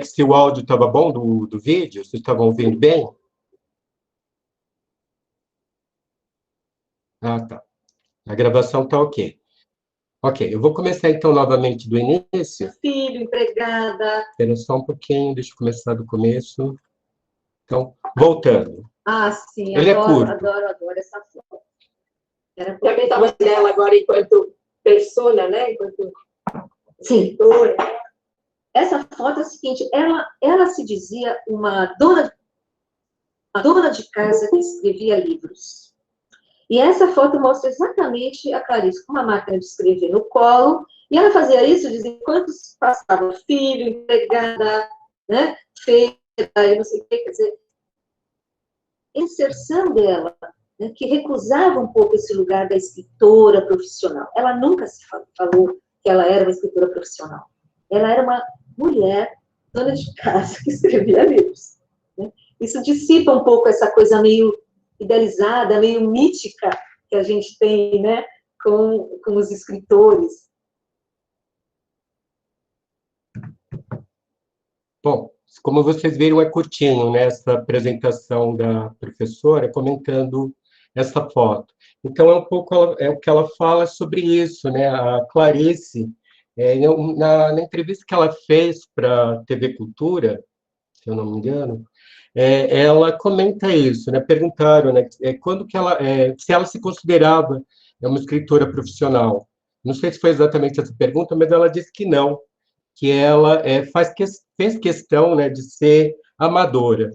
se o áudio estava bom do vídeo, vocês estavam ouvindo bem? Ah, tá. A gravação está ok. Ok, eu vou começar então novamente do início. Filho, empregada. Espera só um pouquinho, deixa eu começar do começo. Então, voltando. Ah, sim, Ele adoro, é curto. adoro essa foto. Também estava dela agora enquanto persona, né? Enquanto sim. Essa foto é a seguinte, ela se dizia uma dona de casa que escrevia livros. E essa foto mostra exatamente a Clarice com uma máquina de escrever no colo, e ela fazia isso, dizia, enquanto passava filho, empregada, né, feira, eu não sei o que, quer dizer, a inserção dela, né, que recusava um pouco esse lugar da escritora profissional. Ela nunca se falou que ela era uma escritora profissional. Ela era uma mulher, dona de casa, que escrevia livros. Né? Isso dissipa um pouco essa coisa meio idealizada, meio mítica que a gente tem, né, com os escritores. Bom, como vocês viram, é curtinho, né, essa apresentação da professora comentando essa foto. Então, é um pouco o que ela fala sobre isso, né? A Clarice, na entrevista que ela fez para a TV Cultura, se eu não me engano, ela comenta isso, né? Perguntaram, né, quando que se ela se considerava uma escritora profissional. Não sei se foi exatamente essa pergunta, mas ela disse que não, que ela fez questão, né, de ser amadora,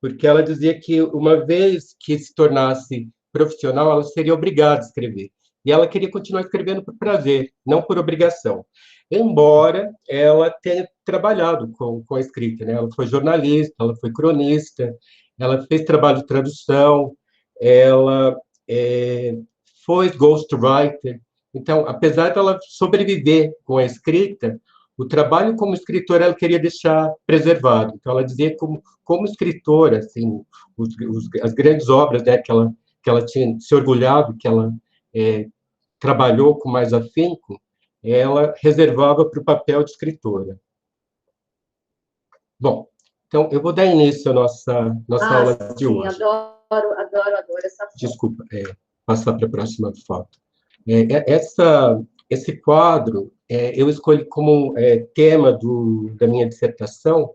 porque ela dizia que uma vez que se tornasse profissional, ela seria obrigada a escrever. E ela queria continuar escrevendo por prazer, não por obrigação. Embora ela tenha trabalhado com a escrita, né? Ela foi jornalista, ela foi cronista, ela fez trabalho de tradução, ela foi ghostwriter. Então, apesar de ela sobreviver com a escrita, o trabalho como escritora ela queria deixar preservado. Então, ela dizia que como escritora, assim, as grandes obras, né, que ela tinha se orgulhado, que ela trabalhou com mais afinco, ela reservava para o papel de escritora. Bom, então eu vou dar início à nossa aula de hoje. Adoro essa foto. Desculpa, passar para a próxima foto. Esse quadro eu escolhi como tema da minha dissertação,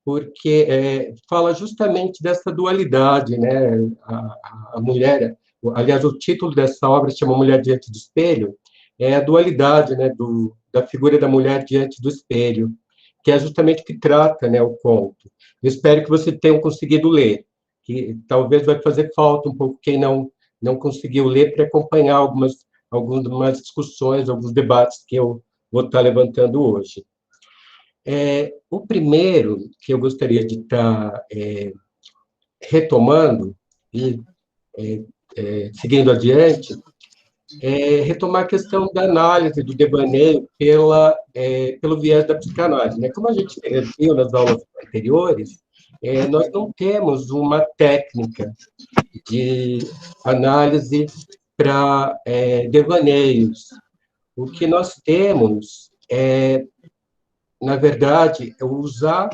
porque fala justamente dessa dualidade, né? A mulher, aliás, o título dessa obra se chama Mulher Diante do Espelho, é a dualidade, né, da figura da mulher diante do espelho, que é justamente o que trata, né, o conto. Eu espero que vocês tenham conseguido ler, que talvez vai fazer falta um pouco quem não conseguiu ler para acompanhar algumas discussões, alguns debates que eu vou estar levantando hoje. O primeiro que eu gostaria de estar retomando e seguindo adiante é retomar a questão da análise do devaneio pelo viés da psicanálise, né? Como a gente viu nas aulas anteriores, nós não temos uma técnica de análise para devaneios. O que nós temos na verdade, é usar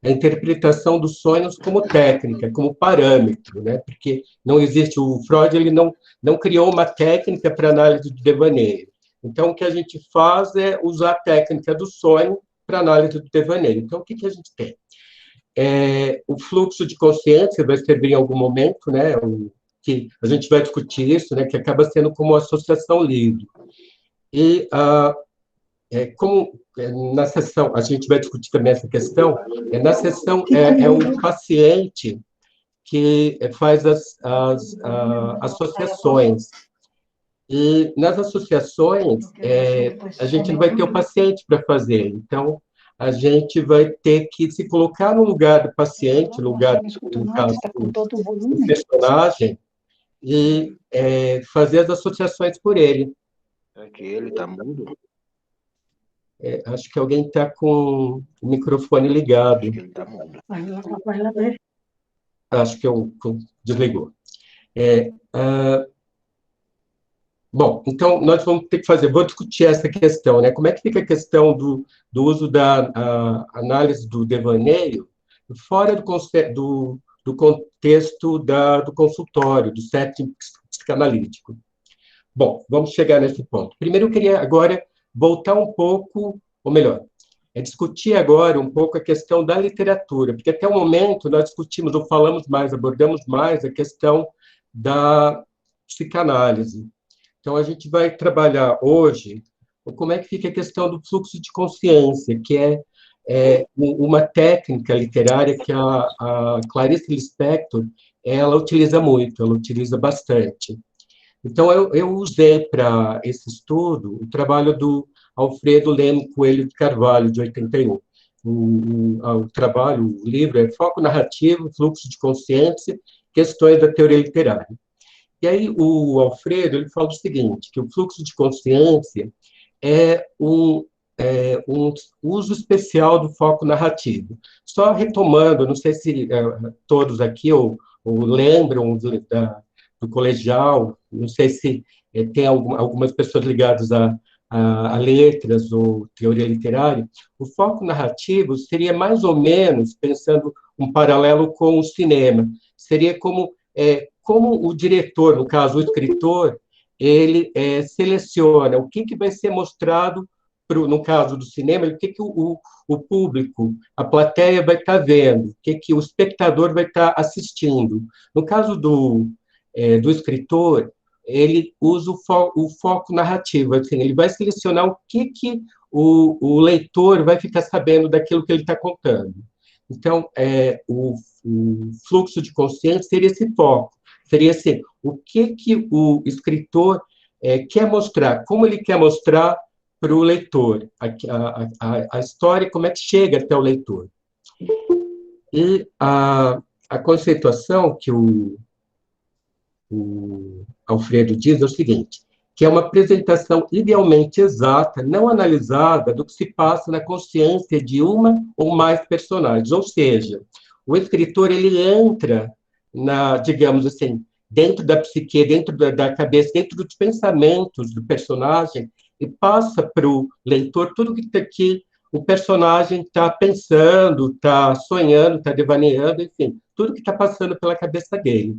a interpretação dos sonhos como técnica, como parâmetro, né? Porque não existe, o Freud ele não criou uma técnica para análise do devaneio. Então, o que a gente faz é usar a técnica do sonho para análise do devaneio. Então, o que a gente tem? O fluxo de consciência vai servir em algum momento, né? Que a gente vai discutir isso, né? Que acaba sendo como associação livre. E como na sessão, a gente vai discutir também essa questão, na sessão é um paciente que faz as associações. E nas associações, a gente não vai ter o paciente para fazer. Então, a gente vai ter que se colocar no lugar do paciente, no lugar, no caso, do personagem, e fazer as associações por ele. Aqui ele está mudo. Acho que alguém está com o microfone ligado. Acho que ele está mudo. Acho que desligou. Bom, então nós vamos ter que fazer, vou discutir essa questão, né? Como é que fica a questão do uso da análise do devaneio fora do contexto do consultório, do setting psicanalítico? Bom, vamos chegar nesse ponto. Primeiro, eu queria agora voltar um pouco, ou melhor, discutir agora um pouco a questão da literatura, porque até o momento nós discutimos ou falamos mais, abordamos mais a questão da psicanálise. Então, a gente vai trabalhar hoje como é que fica a questão do fluxo de consciência, que é uma técnica literária que a Clarice Lispector ela utiliza muito, ela utiliza bastante. Então, eu usei para esse estudo o trabalho do Alfredo Leme Coelho de Carvalho, de 81. O livro é Foco Narrativo, Fluxo de Consciência, Questões da Teoria Literária. E aí o Alfredo ele fala o seguinte, que o fluxo de consciência é um uso especial do foco narrativo. Só retomando, não sei se todos aqui ou lembram do colegial, não sei se tem algumas pessoas ligadas a letras ou teoria literária, o foco narrativo seria mais ou menos, pensando um paralelo com o cinema, seria como o diretor, no caso o escritor, ele seleciona o que vai ser mostrado, no caso do cinema, o que o público, a plateia vai estar vendo, o que o espectador vai estar assistindo. No caso do escritor, ele usa o foco narrativo, assim, ele vai selecionar o que o leitor vai ficar sabendo daquilo que ele está contando. Então, o fluxo de consciência seria esse foco, seria assim, o que o escritor quer mostrar, como ele quer mostrar para o leitor, a história, como é que chega até o leitor. E a conceituação que o Alfredo diz é o seguinte, que é uma apresentação idealmente exata, não analisada, do que se passa na consciência de uma ou mais personagens. Ou seja, o escritor ele entra digamos assim, dentro da psique, dentro da cabeça, dentro dos pensamentos do personagem e passa para o leitor tudo que o personagem está pensando, está sonhando, está devaneando, enfim, tudo que está passando pela cabeça dele.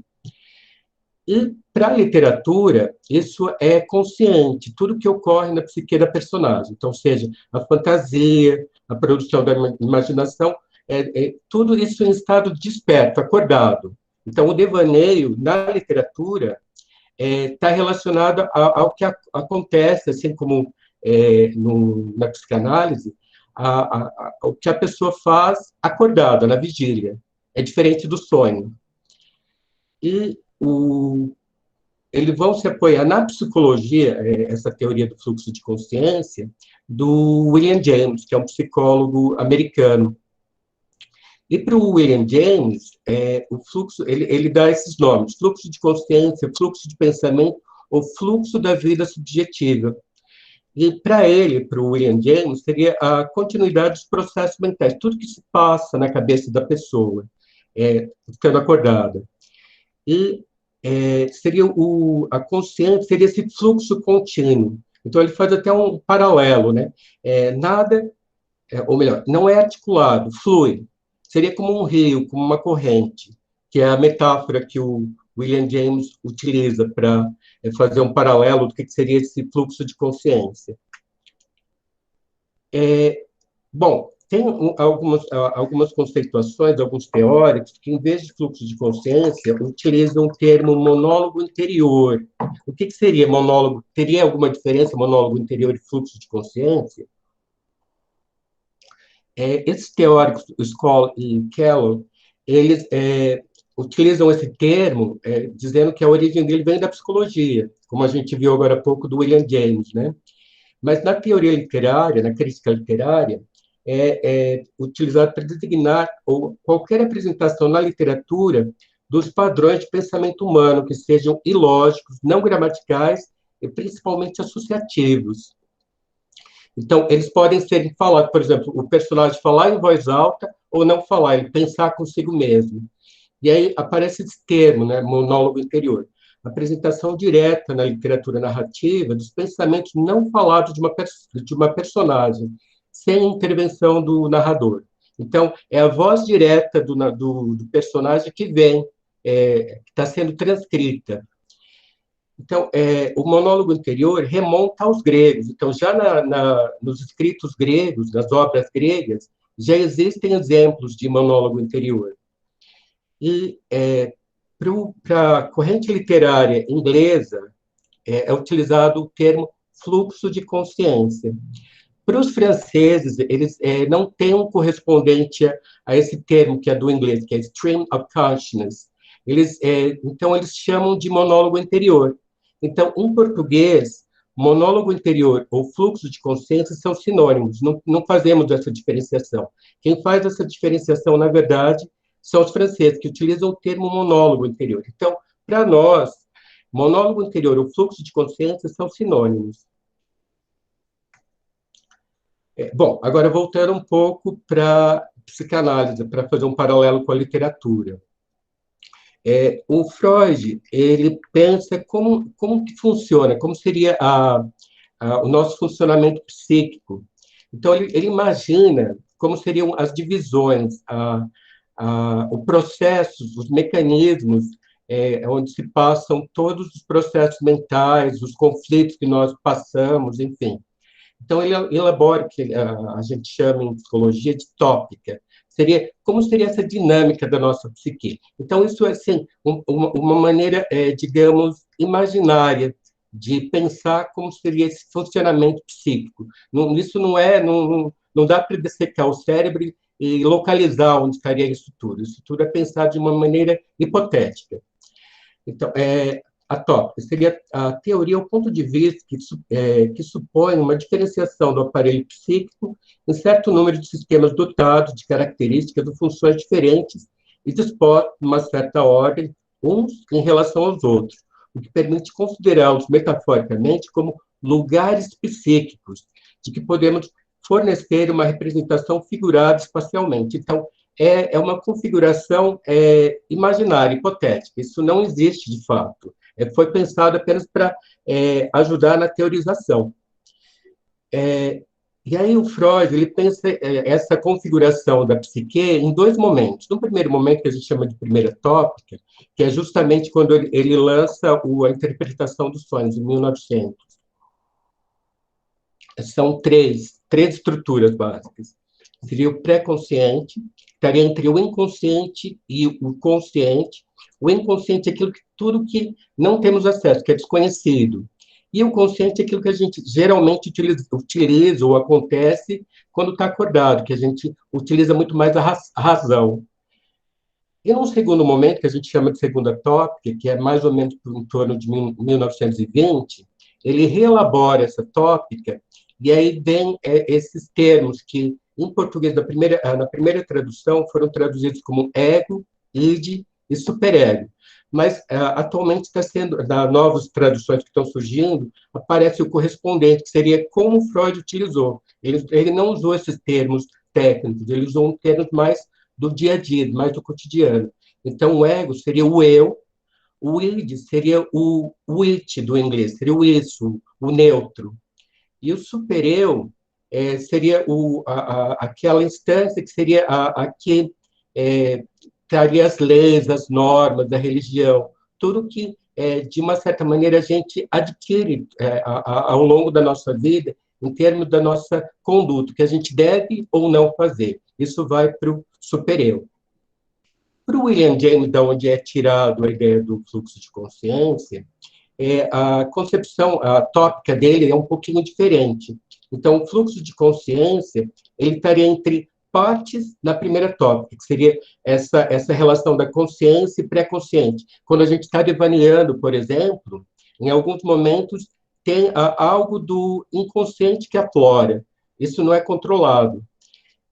E, para a literatura, isso é consciente, tudo que ocorre na psique da personagem. Então, seja a fantasia, a produção da imaginação, tudo isso em estado desperto, acordado. Então, o devaneio, na literatura, está relacionado ao que acontece, assim como na psicanálise, o que a pessoa faz acordada, na vigília. É diferente do sonho. E eles vão se apoiar na psicologia, essa teoria do fluxo de consciência, do William James, que é um psicólogo americano. E para o William James, o fluxo, ele dá esses nomes, fluxo de consciência, fluxo de pensamento, ou fluxo da vida subjetiva. E para ele, para o William James, seria a continuidade dos processos mentais, tudo que se passa na cabeça da pessoa, ficando acordada. E seria a consciência, seria esse fluxo contínuo. Então, ele faz até um paralelo, né? Nada, ou melhor, não é articulado, flui. Seria como um rio, como uma corrente, que é a metáfora que o William James utiliza para fazer um paralelo do que seria esse fluxo de consciência. Bom, tem algumas conceituações, alguns teóricos, que, em vez de fluxo de consciência, utilizam o termo monólogo interior. O que seria monólogo? Teria alguma diferença monólogo interior e fluxo de consciência? Esses teóricos, Skoll e Kellogg, eles utilizam esse termo dizendo que a origem dele vem da psicologia, como a gente viu agora há pouco do William James, né? Mas na teoria literária, na crítica literária, é utilizado para designar qualquer apresentação na literatura dos padrões de pensamento humano que sejam ilógicos, não gramaticais e principalmente associativos. Então, eles podem ser falados, por exemplo, o personagem falar em voz alta ou não falar, ele pensar consigo mesmo. E aí aparece esse termo, né, monólogo interior. apresentação direta na literatura narrativa dos pensamentos não falados de uma personagem, sem intervenção do narrador. Então, é a voz direta do personagem que vem, que está sendo transcrita. Então, o monólogo interior remonta aos gregos. Então, já nos escritos gregos, nas obras gregas, já existem exemplos de monólogo interior. E, para a corrente literária inglesa, é utilizado o termo fluxo de consciência. Para os franceses, eles não têm um correspondente a esse termo, que é do inglês, que é stream of consciousness. Então, eles chamam de monólogo interior. Então, em português, monólogo interior ou fluxo de consciência são sinônimos, não fazemos essa diferenciação. Quem faz essa diferenciação, na verdade, são os franceses, que utilizam o termo monólogo interior. Então, para nós, monólogo interior ou fluxo de consciência são sinônimos. Bom, agora voltando um pouco para psicanálise, para fazer um paralelo com a literatura. O Freud, ele pensa como que funciona, como seria o nosso funcionamento psíquico. Então, ele imagina como seriam as divisões, os processos, os mecanismos onde se passam todos os processos mentais, os conflitos que nós passamos, enfim. Então, ele elabora o que a gente chama em psicologia de tópica. Como seria essa dinâmica da nossa psique? Então, isso é, assim, uma maneira, digamos, imaginária de pensar como seria esse funcionamento psíquico. Isso não dá para dissecar o cérebro e localizar onde estaria isso tudo. Isso tudo é pensado de uma maneira hipotética. Então, a tópica seria a teoria, o ponto de vista que supõe uma diferenciação do aparelho psíquico em certo número de sistemas dotados de características ou funções diferentes e dispostos numa certa ordem, uns em relação aos outros, o que permite considerá-los metaforicamente como lugares psíquicos, de que podemos fornecer uma representação figurada espacialmente. Então, é uma configuração imaginária, hipotética. Isso não existe de fato. Foi pensado apenas para ajudar na teorização. E aí o Freud, ele pensa essa configuração da psique em dois momentos. No primeiro momento, que a gente chama de primeira tópica, que é justamente quando ele lança a interpretação dos sonhos, em 1900. São três estruturas básicas. Seria o pré-consciente, estaria entre o inconsciente e o consciente. O inconsciente é tudo que não temos acesso, que é desconhecido. E o consciente é aquilo que a gente geralmente utiliza ou acontece quando está acordado, que a gente utiliza muito mais a razão. E num segundo momento, que a gente chama de segunda tópica, que é mais ou menos em torno de 1920, ele reelabora essa tópica, e aí vem esses termos que, em português, na primeira tradução, foram traduzidos como ego, id e superego. Mas, atualmente, está sendo, nas novas traduções que estão surgindo, aparece o correspondente, que seria como Freud utilizou. Ele não usou esses termos técnicos, ele usou termos mais do dia a dia, mais do cotidiano. Então, o ego seria o eu, o id seria o it do inglês, seria o isso, o neutro. E o supereu seria aquela instância que seria a que traria as leis, as normas, a religião, tudo que, de uma certa maneira, a gente adquire ao longo da nossa vida, em termos da nossa conduta, que a gente deve ou não fazer. Isso vai para o supereu. Para o William James, da onde é tirado a ideia do fluxo de consciência, a concepção, a tópica dele é um pouquinho diferente. Então, o fluxo de consciência, ele estaria entre partes na primeira tópica, que seria essa relação da consciência e pré-consciente. Quando a gente está devaneando, por exemplo, em alguns momentos tem algo do inconsciente que aflora. Isso não é controlado.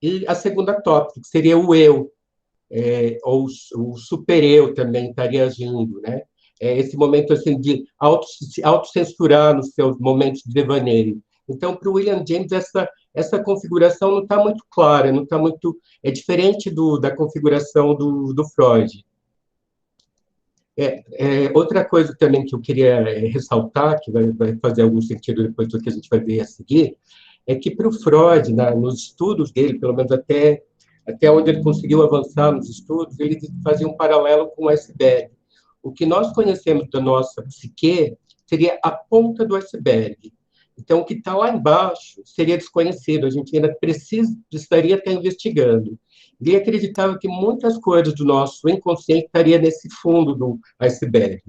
E a segunda tópica, que seria o eu, ou o super-eu também estaria agindo, né? Esse momento assim, de se autocensurar nos seus momentos de devaneio. Então, para o William James, essa configuração não está muito clara, não está muito... É diferente da configuração do Freud. Outra coisa também que eu queria ressaltar, que vai fazer algum sentido depois do que a gente vai ver a seguir, é que para o Freud, nos estudos dele, pelo menos até onde ele conseguiu avançar nos estudos, ele fazia um paralelo com o iceberg. O que nós conhecemos da nossa psique seria a ponta do iceberg. Então, o que está lá embaixo seria desconhecido, a gente ainda precisaria estar investigando. Ele acreditava que muitas coisas do nosso inconsciente estariam nesse fundo do iceberg.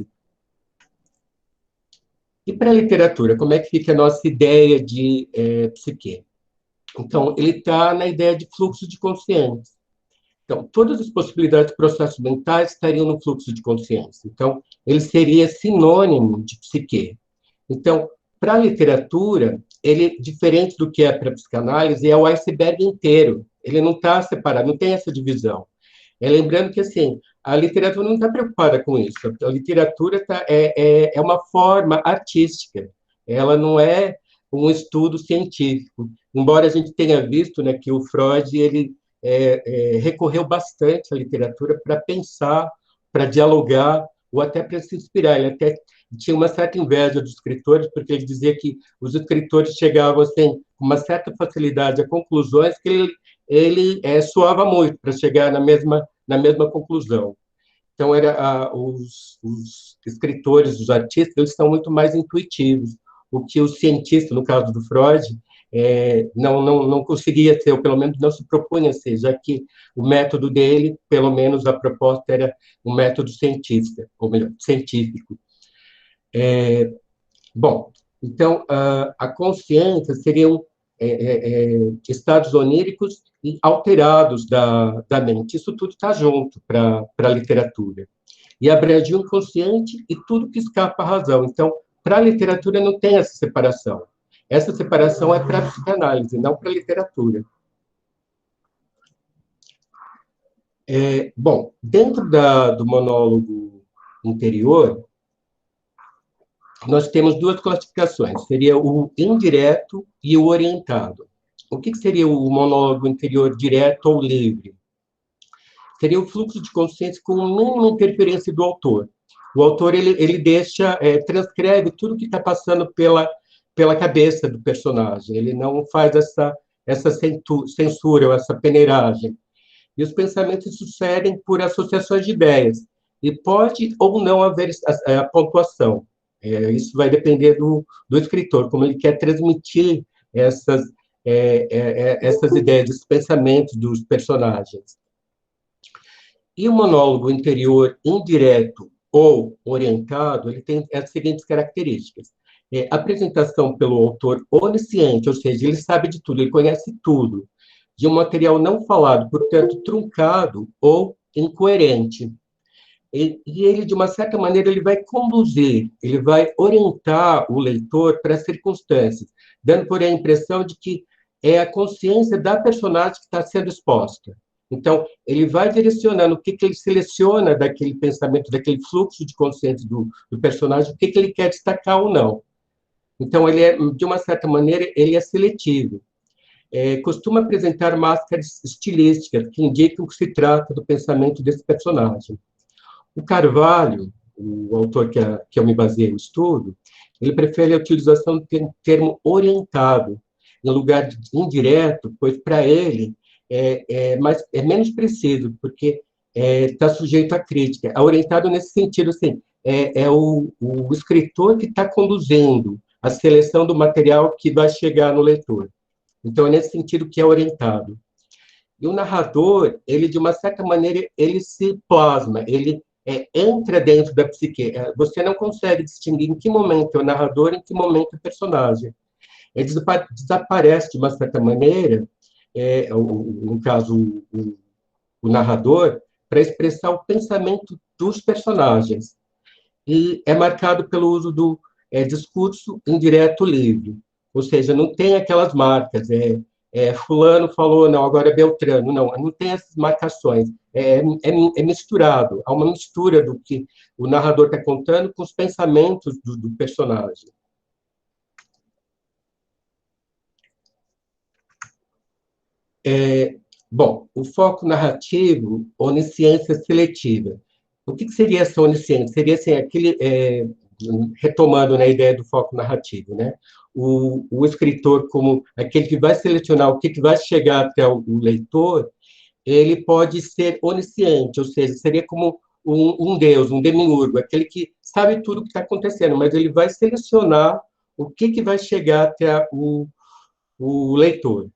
E para a literatura, como é que fica a nossa ideia de psique? Então, ele está na ideia de fluxo de consciência. Então, todas as possibilidades de processos mentais estariam no fluxo de consciência. Então, ele seria sinônimo de psique. Então, para a literatura, ele, diferente do que é para a psicanálise, é o iceberg inteiro. Ele não está separado, não tem essa divisão. Lembrando que, assim, a literatura não está preocupada com isso. A literatura é uma forma artística. Ela não é um estudo científico. Embora a gente tenha visto, né, que o Freud ele recorreu bastante à literatura para pensar, para dialogar, ou até para se inspirar. Ele até tinha uma certa inveja dos escritores, porque ele dizia que os escritores chegavam assim, com uma certa facilidade a conclusões que ele suava muito para chegar na mesma conclusão. Então, os escritores, os artistas, eles são muito mais intuitivos, o que o cientista, no caso do Freud, não conseguia ser, ou pelo menos não se propunha ser, já que o método dele, pelo menos a proposta era um método cientista, ou melhor, científico. Bom, então, a consciência seriam estados oníricos e alterados da mente. Isso tudo está junto para a literatura. E abrange o inconsciente e tudo que escapa à razão. Então, para a literatura não tem essa separação. Essa separação é para a psicanálise, não para a literatura. Bom, dentro do monólogo interior, nós temos duas classificações, seria o indireto e o orientado. O que seria o monólogo interior direto ou livre? Seria o fluxo de consciência com mínima interferência do autor. O autor, ele deixa, transcreve tudo que está passando pela cabeça do personagem, ele não faz essa censura, ou essa peneiragem. E os pensamentos sucedem por associações de ideias, e pode ou não haver a pontuação. Isso vai depender do escritor, como ele quer transmitir essas ideias, esses pensamentos dos personagens. E o monólogo interior indireto ou orientado, ele tem as seguintes características. Apresentação pelo autor onisciente, ou seja, ele sabe de tudo, ele conhece tudo, de um material não falado, portanto, truncado ou incoerente. E ele, de uma certa maneira, ele vai conduzir, ele vai orientar o leitor para as circunstâncias, dando, porém, a impressão de que é a consciência da personagem que está sendo exposta. Então, ele vai direcionando o que ele seleciona daquele pensamento, daquele fluxo de consciência do personagem, o que ele quer destacar ou não. Então, ele de uma certa maneira, ele é seletivo. Costuma apresentar máscaras estilísticas que indicam que se trata do pensamento desse personagem. O Carvalho, o autor que eu me baseei no estudo, ele prefere a utilização do termo orientado, em lugar de indireto, pois, para ele, é menos preciso, porque está sujeito à crítica. É orientado nesse sentido, assim, o escritor que está conduzindo a seleção do material que vai chegar no leitor. Então, é nesse sentido que é orientado. E o narrador, ele, de uma certa maneira, ele se plasma, ele entra dentro da psique. Você não consegue distinguir em que momento é o narrador, em que momento é o personagem. Ele desaparece, de uma certa maneira, no caso, o narrador, para expressar o pensamento dos personagens. E é marcado pelo uso do discurso indireto livre. Ou seja, não tem aquelas marcas, fulano falou, não, agora é Beltrano, não tem essas marcações, é misturado, há uma mistura do que o narrador está contando com os pensamentos do personagem. Bom, o foco narrativo, onisciência seletiva. o que seria essa onisciência? Seria assim, retomando, né, a ideia do foco narrativo, né? O escritor, como aquele que vai selecionar o que vai chegar até o leitor, ele pode ser onisciente, ou seja, seria como um deus, um demiurgo, aquele que sabe tudo o que está acontecendo, mas ele vai selecionar o que vai chegar até o leitor.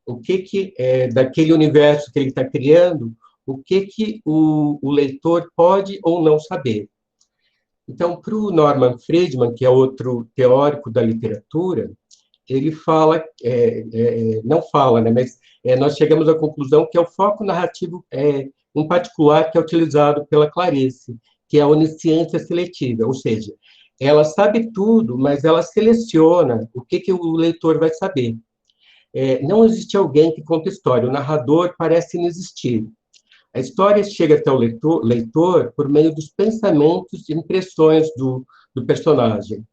O que daquele universo que ele está criando, o que o leitor pode ou não saber. Então, para o Norman Friedman, que é outro teórico da literatura, ele fala, não fala, né, mas nós chegamos à conclusão que é o foco narrativo, em particular, que é utilizado pela Clarice, que é a onisciência seletiva, ou seja, ela sabe tudo, mas ela seleciona o que o leitor vai saber. Não existe alguém que conta história, o narrador parece inexistir. A história chega até o leitor por meio dos pensamentos e impressões do personagem.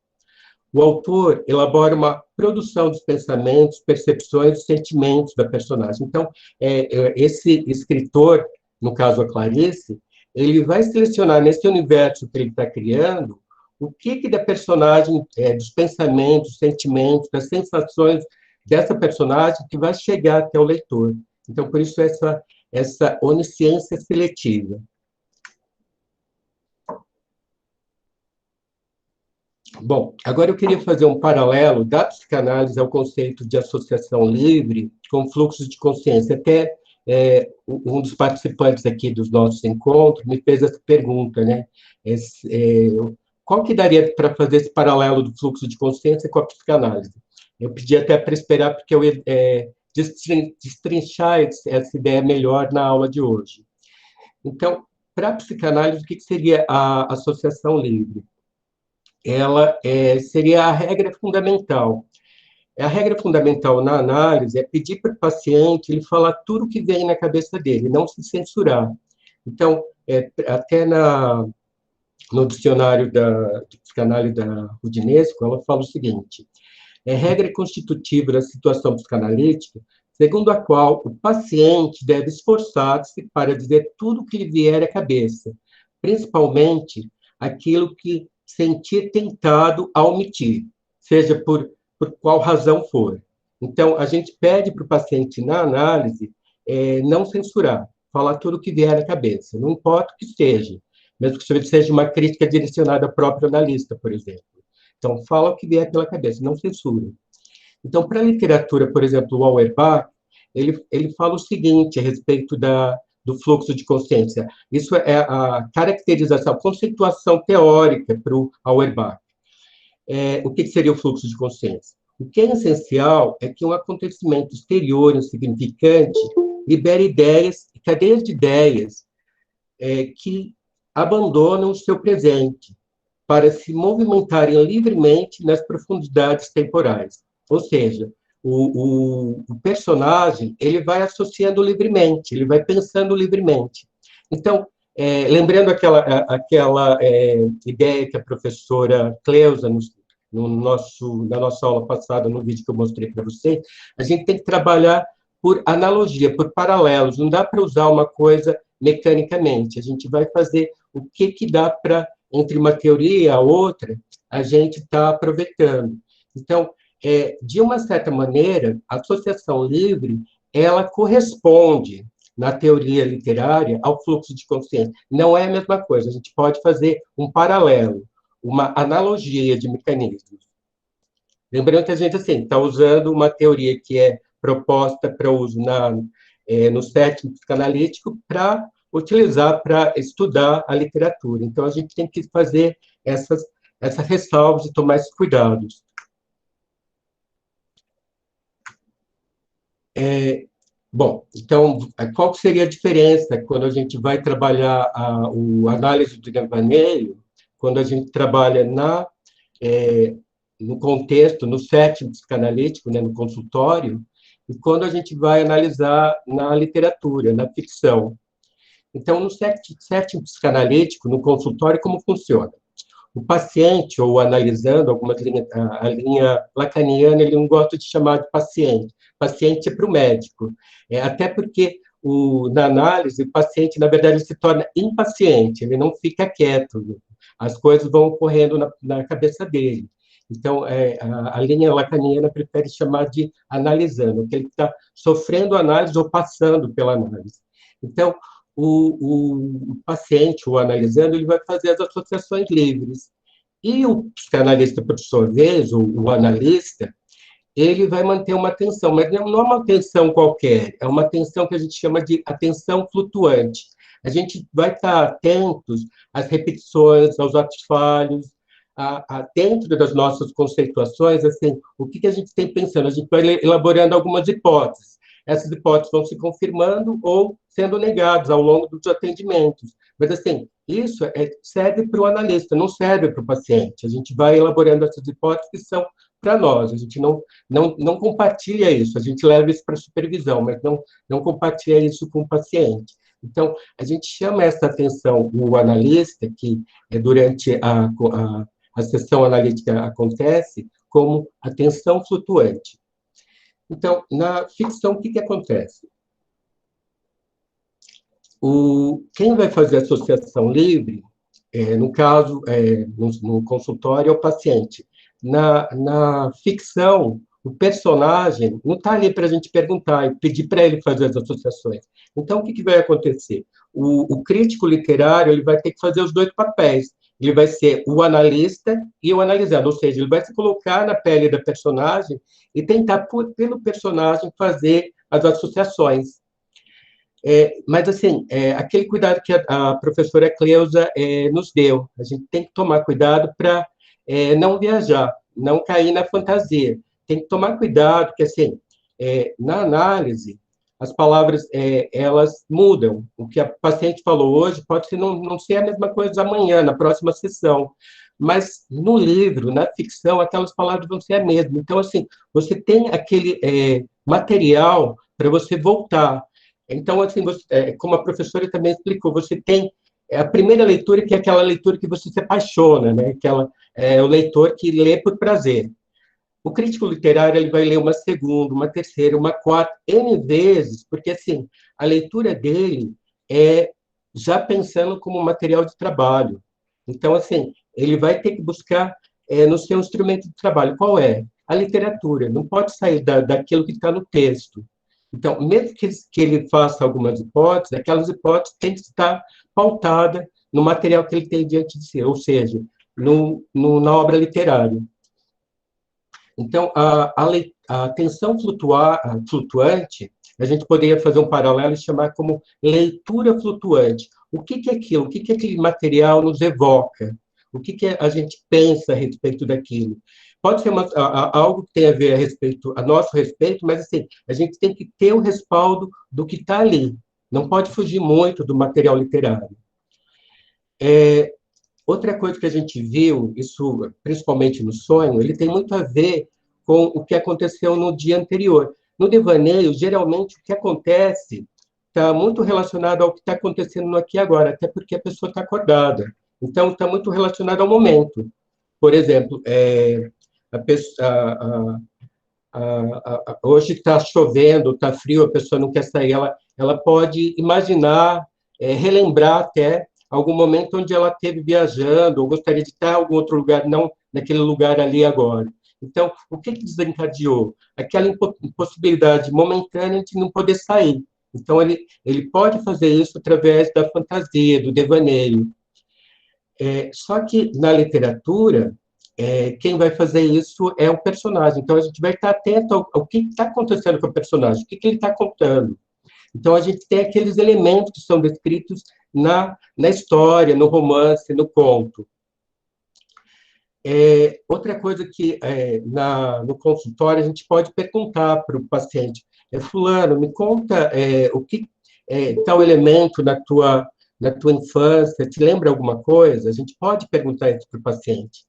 O autor elabora uma produção dos pensamentos, percepções e sentimentos da personagem. Então, esse escritor, no caso a Clarice, ele vai selecionar nesse universo que ele está criando o que da personagem, dos pensamentos, sentimentos, das sensações dessa personagem que vai chegar até o leitor. Então, por isso, essa onisciência seletiva. Bom, agora eu queria fazer um paralelo da psicanálise ao conceito de associação livre com fluxo de consciência. Até um dos participantes aqui dos nossos encontros me fez essa pergunta, né? Qual que daria para fazer esse paralelo do fluxo de consciência com a psicanálise? Eu pedi até para esperar, porque eu ia destrinchar essa ideia melhor na aula de hoje. Então, para a psicanálise, o que seria a associação livre? Ela seria a regra fundamental. A regra fundamental na análise é pedir para o paciente ele falar tudo o que vem na cabeça dele, não se censurar. Então, até no dicionário de psicanálise da Rudinesco, ela fala o seguinte: regra constitutiva da situação psicanalítica, segundo a qual o paciente deve esforçar-se para dizer tudo o que lhe vier à cabeça, principalmente aquilo que sentir tentado a omitir, seja por qual razão for. Então, a gente pede para o paciente, na análise, não censurar, falar tudo o que vier à cabeça, não importa o que seja, mesmo que seja uma crítica direcionada ao próprio analista, por exemplo. Então, fala o que vier pela cabeça, não censura. Então, para a literatura, por exemplo, o Auerbach, ele fala o seguinte a respeito do fluxo de consciência. Isso é a caracterização, a conceituação teórica para o Auerbach. O que seria o fluxo de consciência? O que é essencial é que um acontecimento exterior insignificante libere ideias, cadeias de ideias que abandonam o seu presente para se movimentarem livremente nas profundidades temporais. Ou seja, o personagem ele vai associando livremente, ele vai pensando livremente. Então, lembrando aquela ideia que a professora Cleusa, na nossa aula passada, no vídeo que eu mostrei para vocês, a gente tem que trabalhar por analogia, por paralelos, não dá para usar uma coisa mecanicamente, a gente vai fazer o que dá para, entre uma teoria e a outra, a gente está aproveitando. Então, de uma certa maneira, a associação livre, ela corresponde, na teoria literária, ao fluxo de consciência. Não é a mesma coisa, a gente pode fazer um paralelo, uma analogia de mecanismos. Lembrando que a gente está usando uma teoria que é proposta para uso no setting psicanalítico para utilizar para estudar a literatura. Então, a gente tem que fazer essas ressalvas e tomar esses cuidados. Bom, então, qual seria a diferença quando a gente vai trabalhar a análise do devaneio, quando a gente trabalha no contexto, no setting psicanalítico, né, no consultório, e quando a gente vai analisar na literatura, na ficção? Então, no setting psicanalítico, no consultório, como funciona? O paciente, ou analisando algumas linhas, a linha lacaniana, ele não gosta de chamar de paciente. Paciente é para o médico. Até porque na análise, o paciente, na verdade, ele se torna impaciente, ele não fica quieto, as coisas vão ocorrendo na cabeça dele. Então, a linha lacaniana prefere chamar de analisando, que ele está sofrendo análise ou passando pela análise. Então, o paciente, o analisando, ele vai fazer as associações livres. E o psicanalista, por sua vez, o analista, ele vai manter uma atenção, mas não é uma atenção qualquer, é uma atenção que a gente chama de atenção flutuante. A gente vai estar atentos às repetições, aos atos falhos, dentro das nossas conceituações, assim, o que a gente tem pensando? A gente vai elaborando algumas hipóteses. Essas hipóteses vão se confirmando ou sendo negadas ao longo dos atendimentos. Mas, assim, isso serve para o analista, não serve para o paciente. A gente vai elaborando essas hipóteses que são para nós. A gente não compartilha isso, a gente leva isso para a supervisão, mas não compartilha isso com o paciente. Então, a gente chama essa atenção, o analista, que durante a sessão analítica acontece, como atenção flutuante. Então, na ficção, o que acontece? Quem vai fazer associação livre, no caso, no consultório, é o paciente. Na ficção, o personagem não está ali para a gente perguntar e pedir para ele fazer as associações. Então, o que vai acontecer? O crítico literário ele vai ter que fazer os dois papéis. Ele vai ser o analista e o analisado, ou seja, ele vai se colocar na pele da personagem e tentar, pelo personagem, fazer as associações. Mas, assim, aquele cuidado que a professora Cleusa nos deu, a gente tem que tomar cuidado para não viajar, não cair na fantasia. Tem que tomar cuidado, que, assim, na análise, as palavras, elas mudam. O que a paciente falou hoje pode ser, não ser a mesma coisa amanhã, na próxima sessão. Mas, no livro, na ficção, aquelas palavras vão ser a mesma. Então, assim, você tem aquele material para você voltar. Então, assim, como a professora também explicou, você tem a primeira leitura, que é aquela leitura que você se apaixona, né? O leitor que lê por prazer. O crítico literário ele vai ler uma segunda, uma terceira, uma quarta, N vezes, porque, assim, a leitura dele é já pensando como material de trabalho. Então, assim, ele vai ter que buscar no seu instrumento de trabalho. Qual é? A literatura. Não pode sair daquilo que está no texto. Então, mesmo que ele faça algumas hipóteses, aquelas hipóteses têm que estar pautadas no material que ele tem diante de si, ou seja, na obra literária. Então, a atenção flutuante, a gente poderia fazer um paralelo e chamar como leitura flutuante. O que é aquilo? O que aquele material nos evoca? O que a gente pensa a respeito daquilo? Pode ser algo que tem a ver a nosso respeito, mas, assim, a gente tem que ter o respaldo do que está ali. Não pode fugir muito do material literário. Outra coisa que a gente viu, isso principalmente no sonho, ele tem muito a ver com o que aconteceu no dia anterior. No devaneio, geralmente, o que acontece está muito relacionado ao que está acontecendo no aqui e agora, até porque a pessoa está acordada. Então, está muito relacionado ao momento. Por exemplo, hoje está chovendo, está frio, a pessoa não quer sair, ela pode imaginar, relembrar até algum momento onde ela esteve viajando, ou gostaria de estar em algum outro lugar, não naquele lugar ali agora. Então, o que desencadeou? Aquela impossibilidade momentânea de não poder sair. Então, ele pode fazer isso através da fantasia, do devaneio. Só que, na literatura, quem vai fazer isso é o personagem. Então, a gente vai estar atento ao que está acontecendo com o personagem, o que ele está contando. Então, a gente tem aqueles elementos que são descritos na história, no romance, no conto. Outra coisa que, no consultório, a gente pode perguntar para o paciente, fulano, me conta o que tal elemento na tua infância, te lembra alguma coisa? A gente pode perguntar isso para o paciente.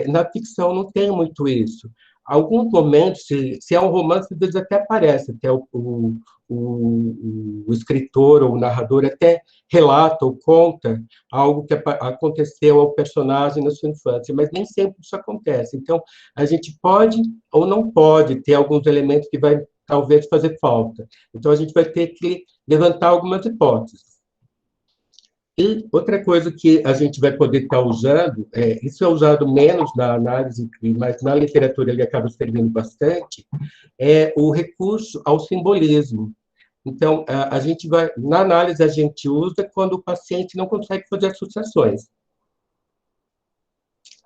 Na ficção não tem muito isso. Alguns momentos, se é um romance, às vezes até aparece, até o escritor ou o narrador até relata ou conta algo que aconteceu ao personagem na sua infância, mas nem sempre isso acontece. Então, a gente pode ou não pode ter alguns elementos que vai talvez fazer falta. Então, a gente vai ter que levantar algumas hipóteses. E outra coisa que a gente vai poder estar usando, isso é usado menos na análise, mas na literatura ele acaba servindo bastante, é o recurso ao simbolismo. Então, a gente vai, na análise a gente usa quando o paciente não consegue fazer associações.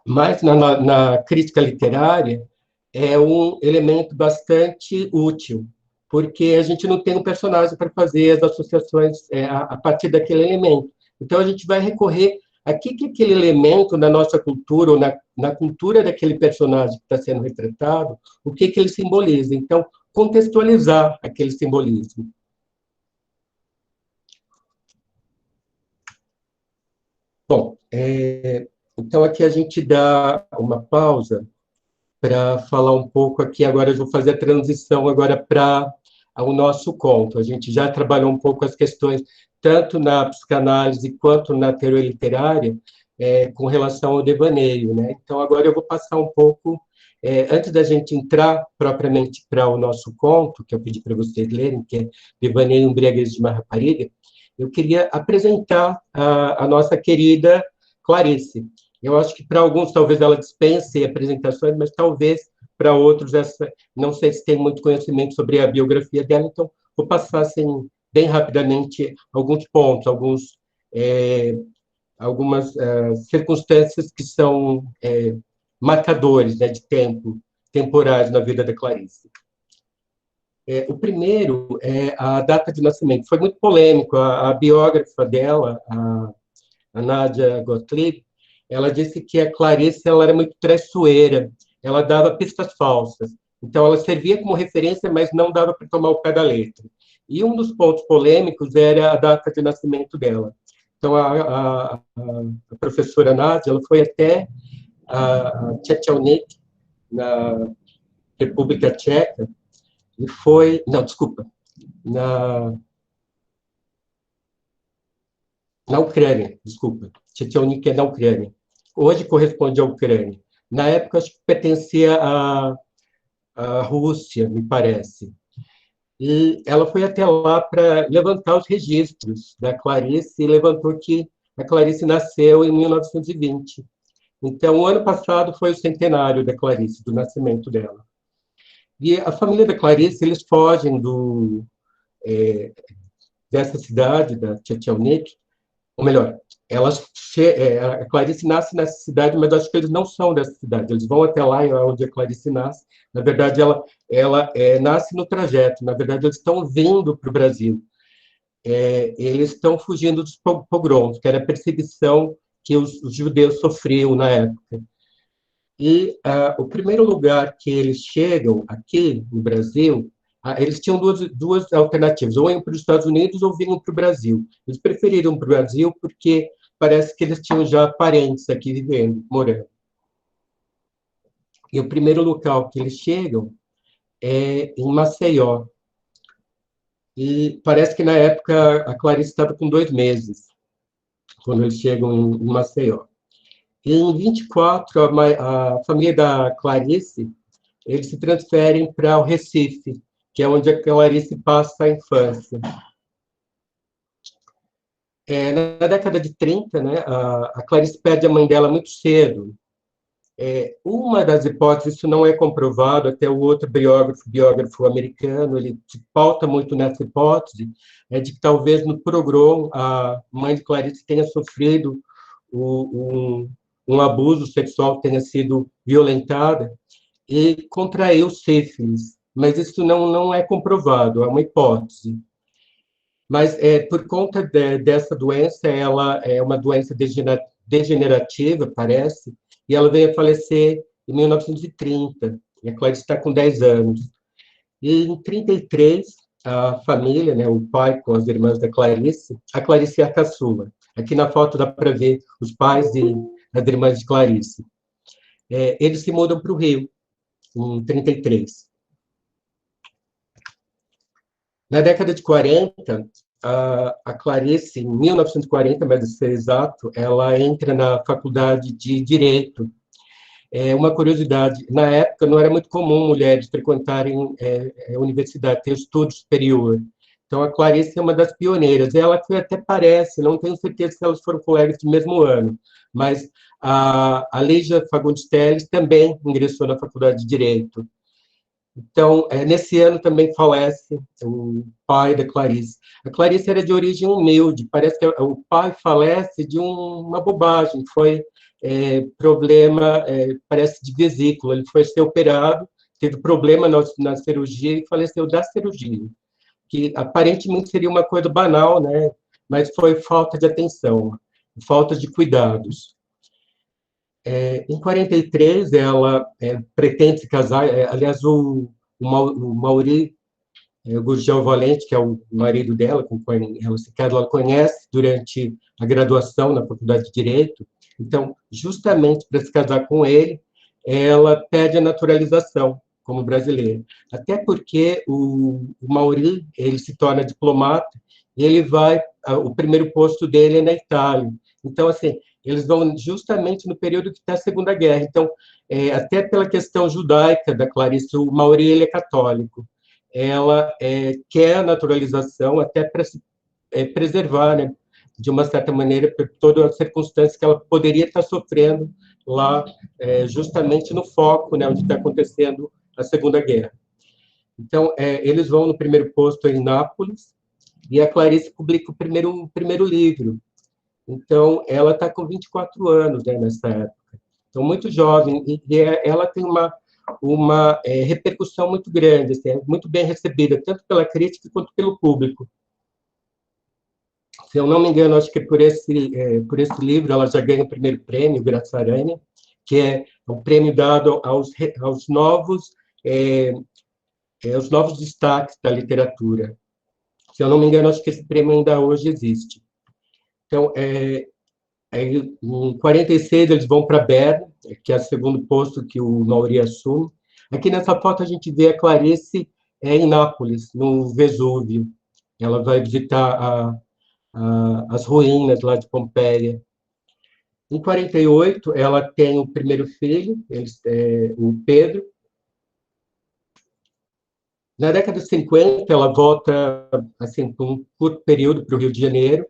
Mas na crítica literária é um elemento bastante útil, porque a gente não tem um personagem para fazer as associações a partir daquele elemento. Então, a gente vai recorrer a que aquele elemento na nossa cultura, ou na cultura daquele personagem que está sendo retratado, o que ele simboliza. Então, contextualizar aquele simbolismo. Bom, então aqui a gente dá uma pausa para falar um pouco aqui, agora eu vou fazer a transição agora para o nosso conto. A gente já trabalhou um pouco as questões, tanto na psicanálise quanto na teoria literária, com relação ao devaneio, né? Então, agora eu vou passar um pouco, antes da gente entrar propriamente para o nosso conto, que eu pedi para vocês lerem, que é Devaneio Embriaguez de uma Rapariga, eu queria apresentar a nossa querida Clarice. Eu acho que para alguns talvez ela dispense apresentações, mas talvez para outros não sei se tem muito conhecimento sobre a biografia dela, então vou passar assim bem rapidamente alguns pontos, algumas circunstâncias que são marcadores, né, de temporais na vida da Clarice. O primeiro é a data de nascimento. Foi muito polêmico. A biógrafa dela, a Nadia Gottlieb, ela disse que a Clarice ela era muito traiçoeira, ela dava pistas falsas. Então, ela servia como referência, mas não dava para tomar o pé da letra. E um dos pontos polêmicos era a data de nascimento dela. Então, a professora Nadia ela foi até a Tchetchelnik, na República Tcheca, e foi... Não, desculpa. Na Ucrânia, desculpa. Tchetchelnik é na Ucrânia. Hoje corresponde à Ucrânia. Na época, acho que pertencia à Rússia, me parece. E ela foi até lá para levantar os registros da Clarice e levantou que a Clarice nasceu em 1920. Então, o ano passado foi o centenário da Clarice, do nascimento dela. E a família da Clarice, eles fogem dessa cidade, da Tchetchelnik, ou melhor, a Clarice nasce nessa cidade, mas acho que eles não são dessa cidade. Eles vão até lá, onde a Clarice nasce. Na verdade, ela nasce no trajeto. Na verdade, eles estão vindo para o Brasil. Eles estão fugindo dos pogroms, que era a perseguição que os judeus sofriam na época. E o primeiro lugar que eles chegam aqui no Brasil, eles tinham duas alternativas, ou iam para os Estados Unidos ou vinham para o Brasil. Eles preferiram para o Brasil porque parece que eles tinham já parentes aqui vivendo, morando. E o primeiro local que eles chegam é em Maceió. E parece que na época a Clarice estava com 2 meses, quando eles chegam em Maceió. E em 24, a família da Clarice, eles se transferem para o Recife, que é onde a Clarice passa a infância. Na década de 30, né, a Clarice perde a mãe dela muito cedo. Uma das hipóteses, isso não é comprovado, até o outro biógrafo americano, ele se pauta muito nessa hipótese, de que talvez no pogrom a mãe de Clarice tenha sofrido um abuso sexual, tenha sido violentada e contraiu sífilis. Mas isso não é comprovado, é uma hipótese. Mas, por conta dessa doença, ela é uma doença degenerativa, parece, e ela veio a falecer em 1930, e a Clarice está com 10 anos. E em 33, a família, né, o pai com as irmãs da Clarice, a Clarice é a caçula. Aqui na foto dá para ver os pais e as irmãs de Clarice. Eles se mudam para o Rio, em 33. Na década de 40, a Clarice, em 1940, mas de ser exato, ela entra na faculdade de Direito. Uma curiosidade, na época não era muito comum mulheres frequentarem a universidade, ter estudo superior. Então, a Clarice é uma das pioneiras. Ela que até parece, não tenho certeza se elas foram colegas do mesmo ano, mas a Lígia Fagundes Telles também ingressou na Faculdade de Direito. Então, nesse ano também falece o pai da Clarice. A Clarice era de origem humilde, parece que o pai falece de uma bobagem, foi problema, parece, de vesícula. Ele foi ser operado, teve problema na cirurgia e faleceu da cirurgia, que aparentemente seria uma coisa banal, né? Mas foi falta de atenção, falta de cuidados. Em 43, ela pretende se casar, aliás, o Mauri Gurgel Valente, que é o marido dela, com quem ela se casa, ela conhece durante a graduação na Faculdade de Direito. Então, justamente para se casar com ele, ela pede a naturalização como brasileira. Até porque o Mauri, ele se torna diplomata, e ele vai, o primeiro posto dele é na Itália. Então, assim, eles vão justamente no período que está a Segunda Guerra. Então, até pela questão judaica da Clarice, o Mauri, ele é católico. Ela quer a naturalização até para se preservar, né, de uma certa maneira, por toda a circunstância que ela poderia estar sofrendo lá, justamente no foco, né, onde está acontecendo a Segunda Guerra. Então, eles vão no primeiro posto em Nápoles, e a Clarice publica o primeiro livro. Então, ela está com 24 anos, né, nessa época. Então, muito jovem, e ela tem uma repercussão muito grande, assim, muito bem recebida, tanto pela crítica quanto pelo público. Se eu não me engano, acho que por esse livro ela já ganha o primeiro prêmio, Grazia Aranha, que é um prêmio dado aos novos destaques da literatura. Se eu não me engano, acho que esse prêmio ainda hoje existe. Então, em 46, eles vão para Berna, que é o segundo posto que o Mauri assume. Aqui nessa foto a gente vê a Clarice em Nápoles, no Vesúvio. Ela vai visitar as ruínas lá de Pompeia. Em 48, ela tem o primeiro filho, o Pedro. Na década de 50, ela volta assim, por um curto período para o Rio de Janeiro.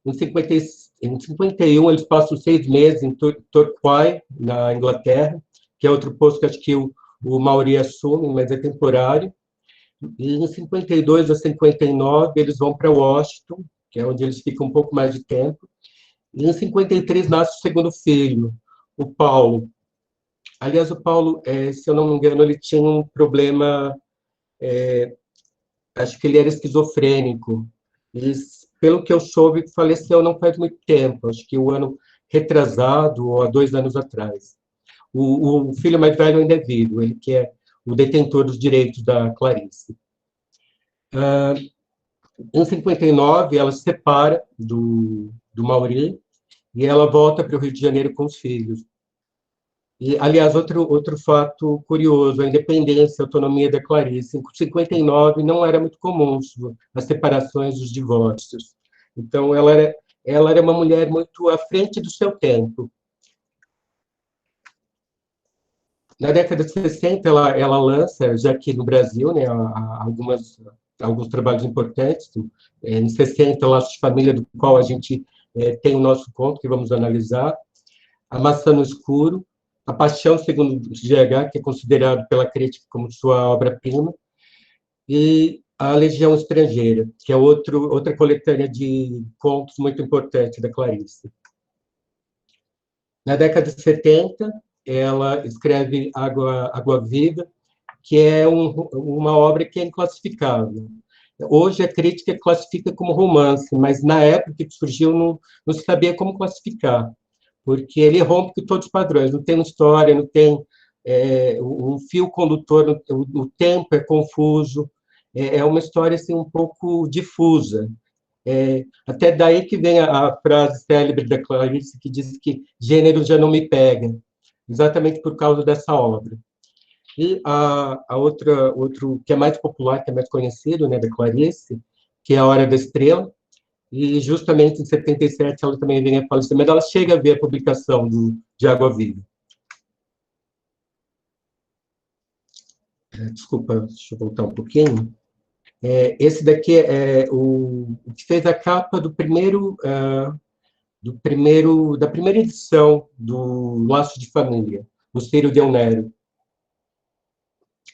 Em 51, eles passam 6 meses em Torquay, na Inglaterra, que é outro posto que acho que o Mauri assume, mas é temporário. E em 52 a 59, eles vão para Washington, que é onde eles ficam um pouco mais de tempo. E em 53 nasce o segundo filho, o Paulo. Aliás, o Paulo, se eu não me engano, ele tinha um problema, acho que ele era esquizofrênico. E, pelo que eu soube, faleceu não faz muito tempo, acho que o ano retrasado, ou há 2 anos atrás. O filho mais velho ainda é vivo, ele que é o detentor dos direitos da Clarice. Em 59, ela se separa do Mauri e ela volta para o Rio de Janeiro com os filhos. E, aliás, outro fato curioso, a independência, a autonomia da Clarice. Em 59, não era muito comum as separações, os divórcios. Então, ela era uma mulher muito à frente do seu tempo. Na década de 60, ela lança, já aqui no Brasil, né, alguns trabalhos importantes. Em 60, Laços de Família, do qual a gente tem o nosso conto, que vamos analisar. A Maçã no Escuro, A Paixão, segundo GH, que é considerado pela crítica como sua obra-prima, e A Legião Estrangeira, que é outra coletânea de contos muito importante da Clarice. Na década de 70, ela escreve Água Viva, que é uma obra que é inclassificável. Hoje a crítica classifica como romance, mas na época que surgiu não se sabia como classificar, porque ele rompe com todos os padrões, não tem uma história, não tem um fio condutor, o tempo é confuso, é uma história assim, um pouco difusa. Até daí que vem a frase célebre da Clarice, que diz que gênero já não me pega, exatamente por causa dessa obra. E outro que é mais popular, que é mais conhecido, né, da Clarice, que é A Hora da Estrela, e justamente em 77 ela também vem a falecer, mas ela chega a ver a publicação de Água Viva. Desculpa, deixa eu voltar um pouquinho. Esse daqui é o que fez a capa da primeira edição do Laços de Família, o Círio Del Nero.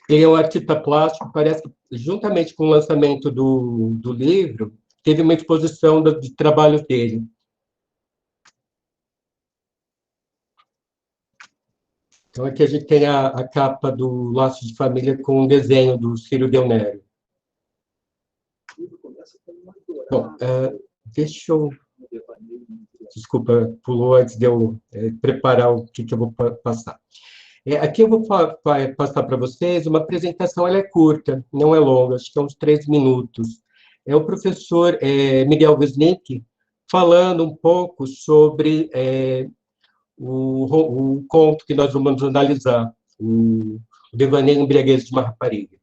Ele é um artista plástico, parece que, juntamente com o lançamento do livro, teve uma exposição de trabalhos dele. Então, aqui a gente tem a capa do Laços de Família com um desenho do Círio Del Nero. Bom, deixa eu... Desculpa, pulou antes de eu preparar o que eu vou passar. Aqui eu vou passar para vocês uma apresentação, ela é curta, não é longa, acho que é uns 3 minutos. É o professor Miguel Wisnik falando um pouco sobre o conto que nós vamos analisar, o Devaneio Embriaguez de uma Rapariga.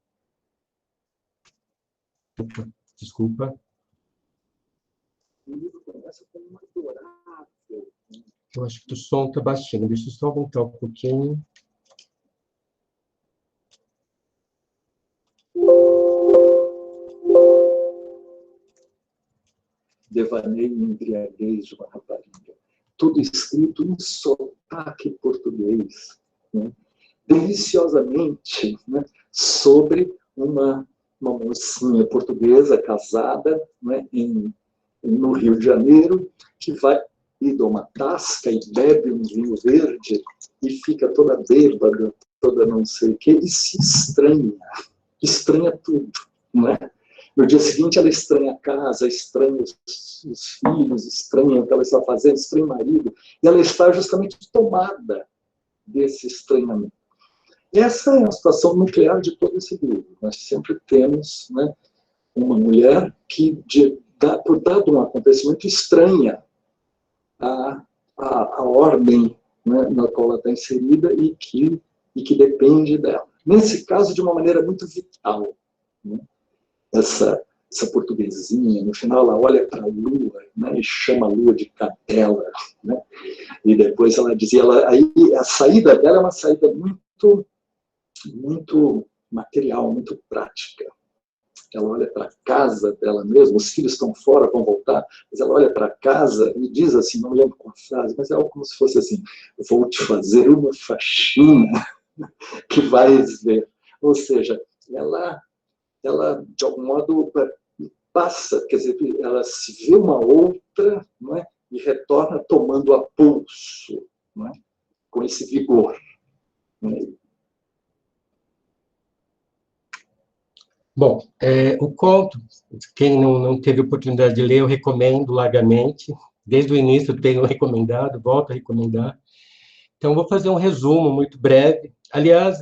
Desculpa. Eu acho que o som está baixinho, deixa eu só aumentar um pouquinho. Devaneio e Embriaguez de uma Rapariga. Tudo escrito em sotaque português, né? Deliciosamente, né? Sobre uma mocinha portuguesa casada, né? No Rio de Janeiro, que vai ir a uma tasca e bebe um vinho verde e fica toda bêbada, toda não sei o quê, e se estranha tudo, né? No dia seguinte, ela estranha a casa, estranha os filhos, estranha o que ela está fazendo, estranha o marido, e ela está justamente tomada desse estranhamento. Essa é a situação nuclear de todo esse livro. Nós sempre temos, né, uma mulher que, por dado um acontecimento, estranha a ordem, né, na qual ela está inserida e que depende dela. Nesse caso, de uma maneira muito vital, né? Essa portuguesinha, no final ela olha para a lua, né, e chama a lua de cadela, né? E depois ela dizia, aí a saída dela é uma saída muito, muito material, muito prática. Ela olha para a casa dela mesma, os filhos estão fora, vão voltar, mas ela olha para a casa e diz assim, não me lembro qual a frase, mas é algo como se fosse assim, vou te fazer uma faxina que vais ver. Ou seja, ela de algum modo passa, quer dizer, ela se vê uma outra, não é? E retorna tomando a pulso, não é? Com esse vigor. Não é? Bom, o conto, quem não teve oportunidade de ler, eu recomendo largamente. Desde o início eu tenho recomendado, volto a recomendar. Então, vou fazer um resumo muito breve. Aliás,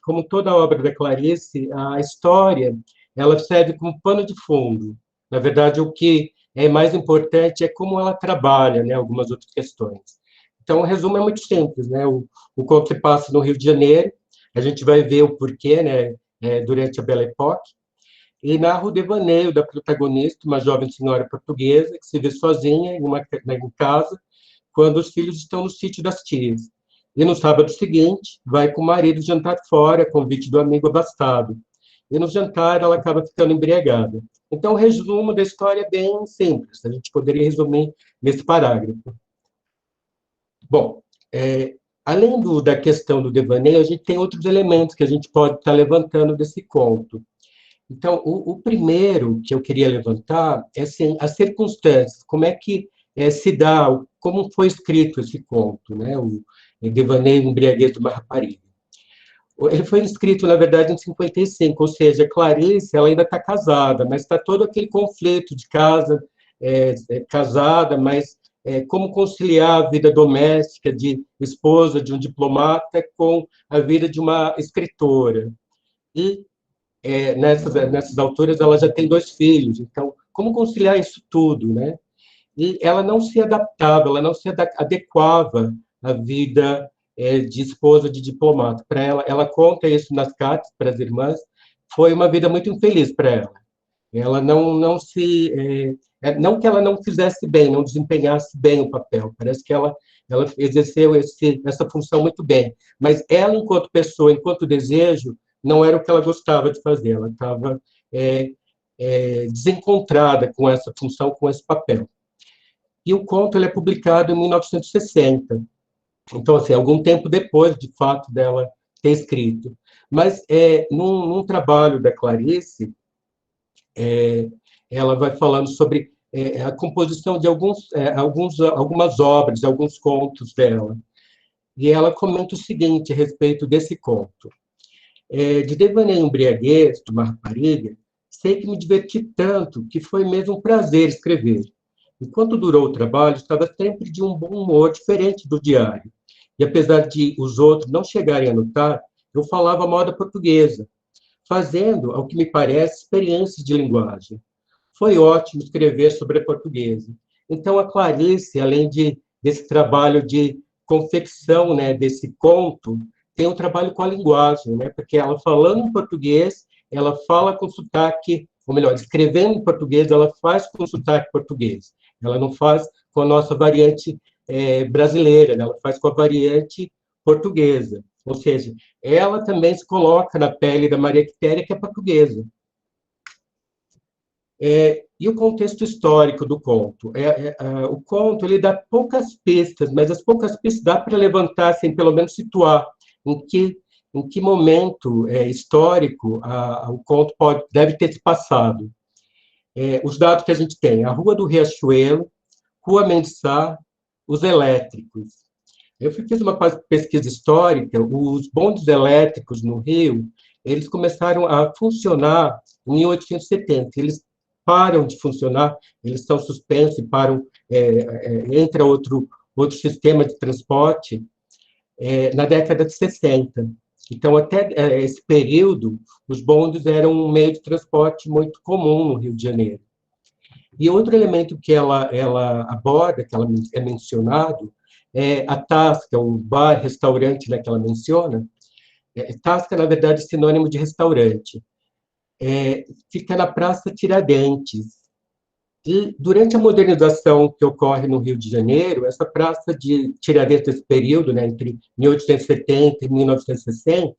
como toda obra da Clarice, a história ela serve como pano de fundo. Na verdade, o que é mais importante é como ela trabalha, né, algumas outras questões. Então, o resumo é muito simples, né? O conto se passa no Rio de Janeiro, a gente vai ver o porquê, né, durante a Belle Époque, e narra o devaneio da protagonista, uma jovem senhora portuguesa que se vê sozinha em casa, quando os filhos estão no sítio das tias. E no sábado seguinte, vai com o marido jantar fora, a convite do amigo abastado. E no jantar, ela acaba ficando embriagada. Então, o resumo da história é bem simples. A gente poderia resumir nesse parágrafo. Bom, além da questão do devaneio, a gente tem outros elementos que a gente pode estar levantando desse conto. Então, o primeiro que eu queria levantar é assim, as circunstâncias, como é que se dá, como foi escrito esse conto, né? O Devaneio Embriaguez de uma Rapariga. Ele foi escrito, na verdade, em 55, ou seja, Clarice ela ainda está casada, mas está todo aquele conflito de casa, casada, mas como conciliar a vida doméstica de esposa de um diplomata com a vida de uma escritora. E nessas alturas ela já tem 2 filhos, então como conciliar isso tudo, né? E ela não se adaptava, ela não se adequava à vida de esposa de diplomata. Para ela conta isso nas cartas para as irmãs, foi uma vida muito infeliz para ela. Ela não que ela não fizesse bem, não desempenhasse bem o papel, parece que ela exerceu essa função muito bem, mas ela, enquanto pessoa, enquanto desejo, não era o que ela gostava de fazer, ela estava desencontrada com essa função, com esse papel. E o conto ele é publicado em 1960. Então, assim, algum tempo depois, de fato, dela ter escrito. Mas, num trabalho da Clarice, ela vai falando sobre a composição de algumas obras, alguns contos dela. E ela comenta o seguinte a respeito desse conto. De Devaneio e Embriaguez, de uma rapariga, sei que me diverti tanto que foi mesmo um prazer escrever. Enquanto durou o trabalho, estava sempre de um bom humor diferente do diário. E apesar de os outros não chegarem a notar, eu falava a moda portuguesa, fazendo, ao que me parece, experiências de linguagem. Foi ótimo escrever sobre a portuguesa. Então, a Clarice, além desse trabalho de confecção, né, desse conto, tem um trabalho com a linguagem, né, porque ela falando em português, ela fala com sotaque, ou melhor, escrevendo em português, ela faz com sotaque português. Ela não faz com a nossa variante brasileira, né, ela faz com a variante portuguesa. Ou seja, ela também se coloca na pele da Maria Quitéria, que é portuguesa. E o contexto histórico do conto? O conto ele dá poucas pistas, mas as poucas pistas dá para levantar, assim, pelo menos situar em que momento histórico o conto deve ter se passado. Os dados que a gente tem: a Rua do Riachuelo, Rua Mendes Sá, os elétricos. Eu fiz uma pesquisa histórica. Os bondes elétricos no Rio, eles começaram a funcionar em 1870. Eles param de funcionar, eles são suspensos e param, entra outro sistema de transporte na década de 60. Então, até esse período, os bondes eram um meio de transporte muito comum no Rio de Janeiro. E outro elemento que ela aborda, que ela é mencionado, é a Tasca, o bar, restaurante, né, que ela menciona. Tasca, na verdade, é sinônimo de restaurante. Fica na Praça Tiradentes. E, durante a modernização que ocorre no Rio de Janeiro, essa Praça de Tiradentes, desse período, né, entre 1870 e 1960,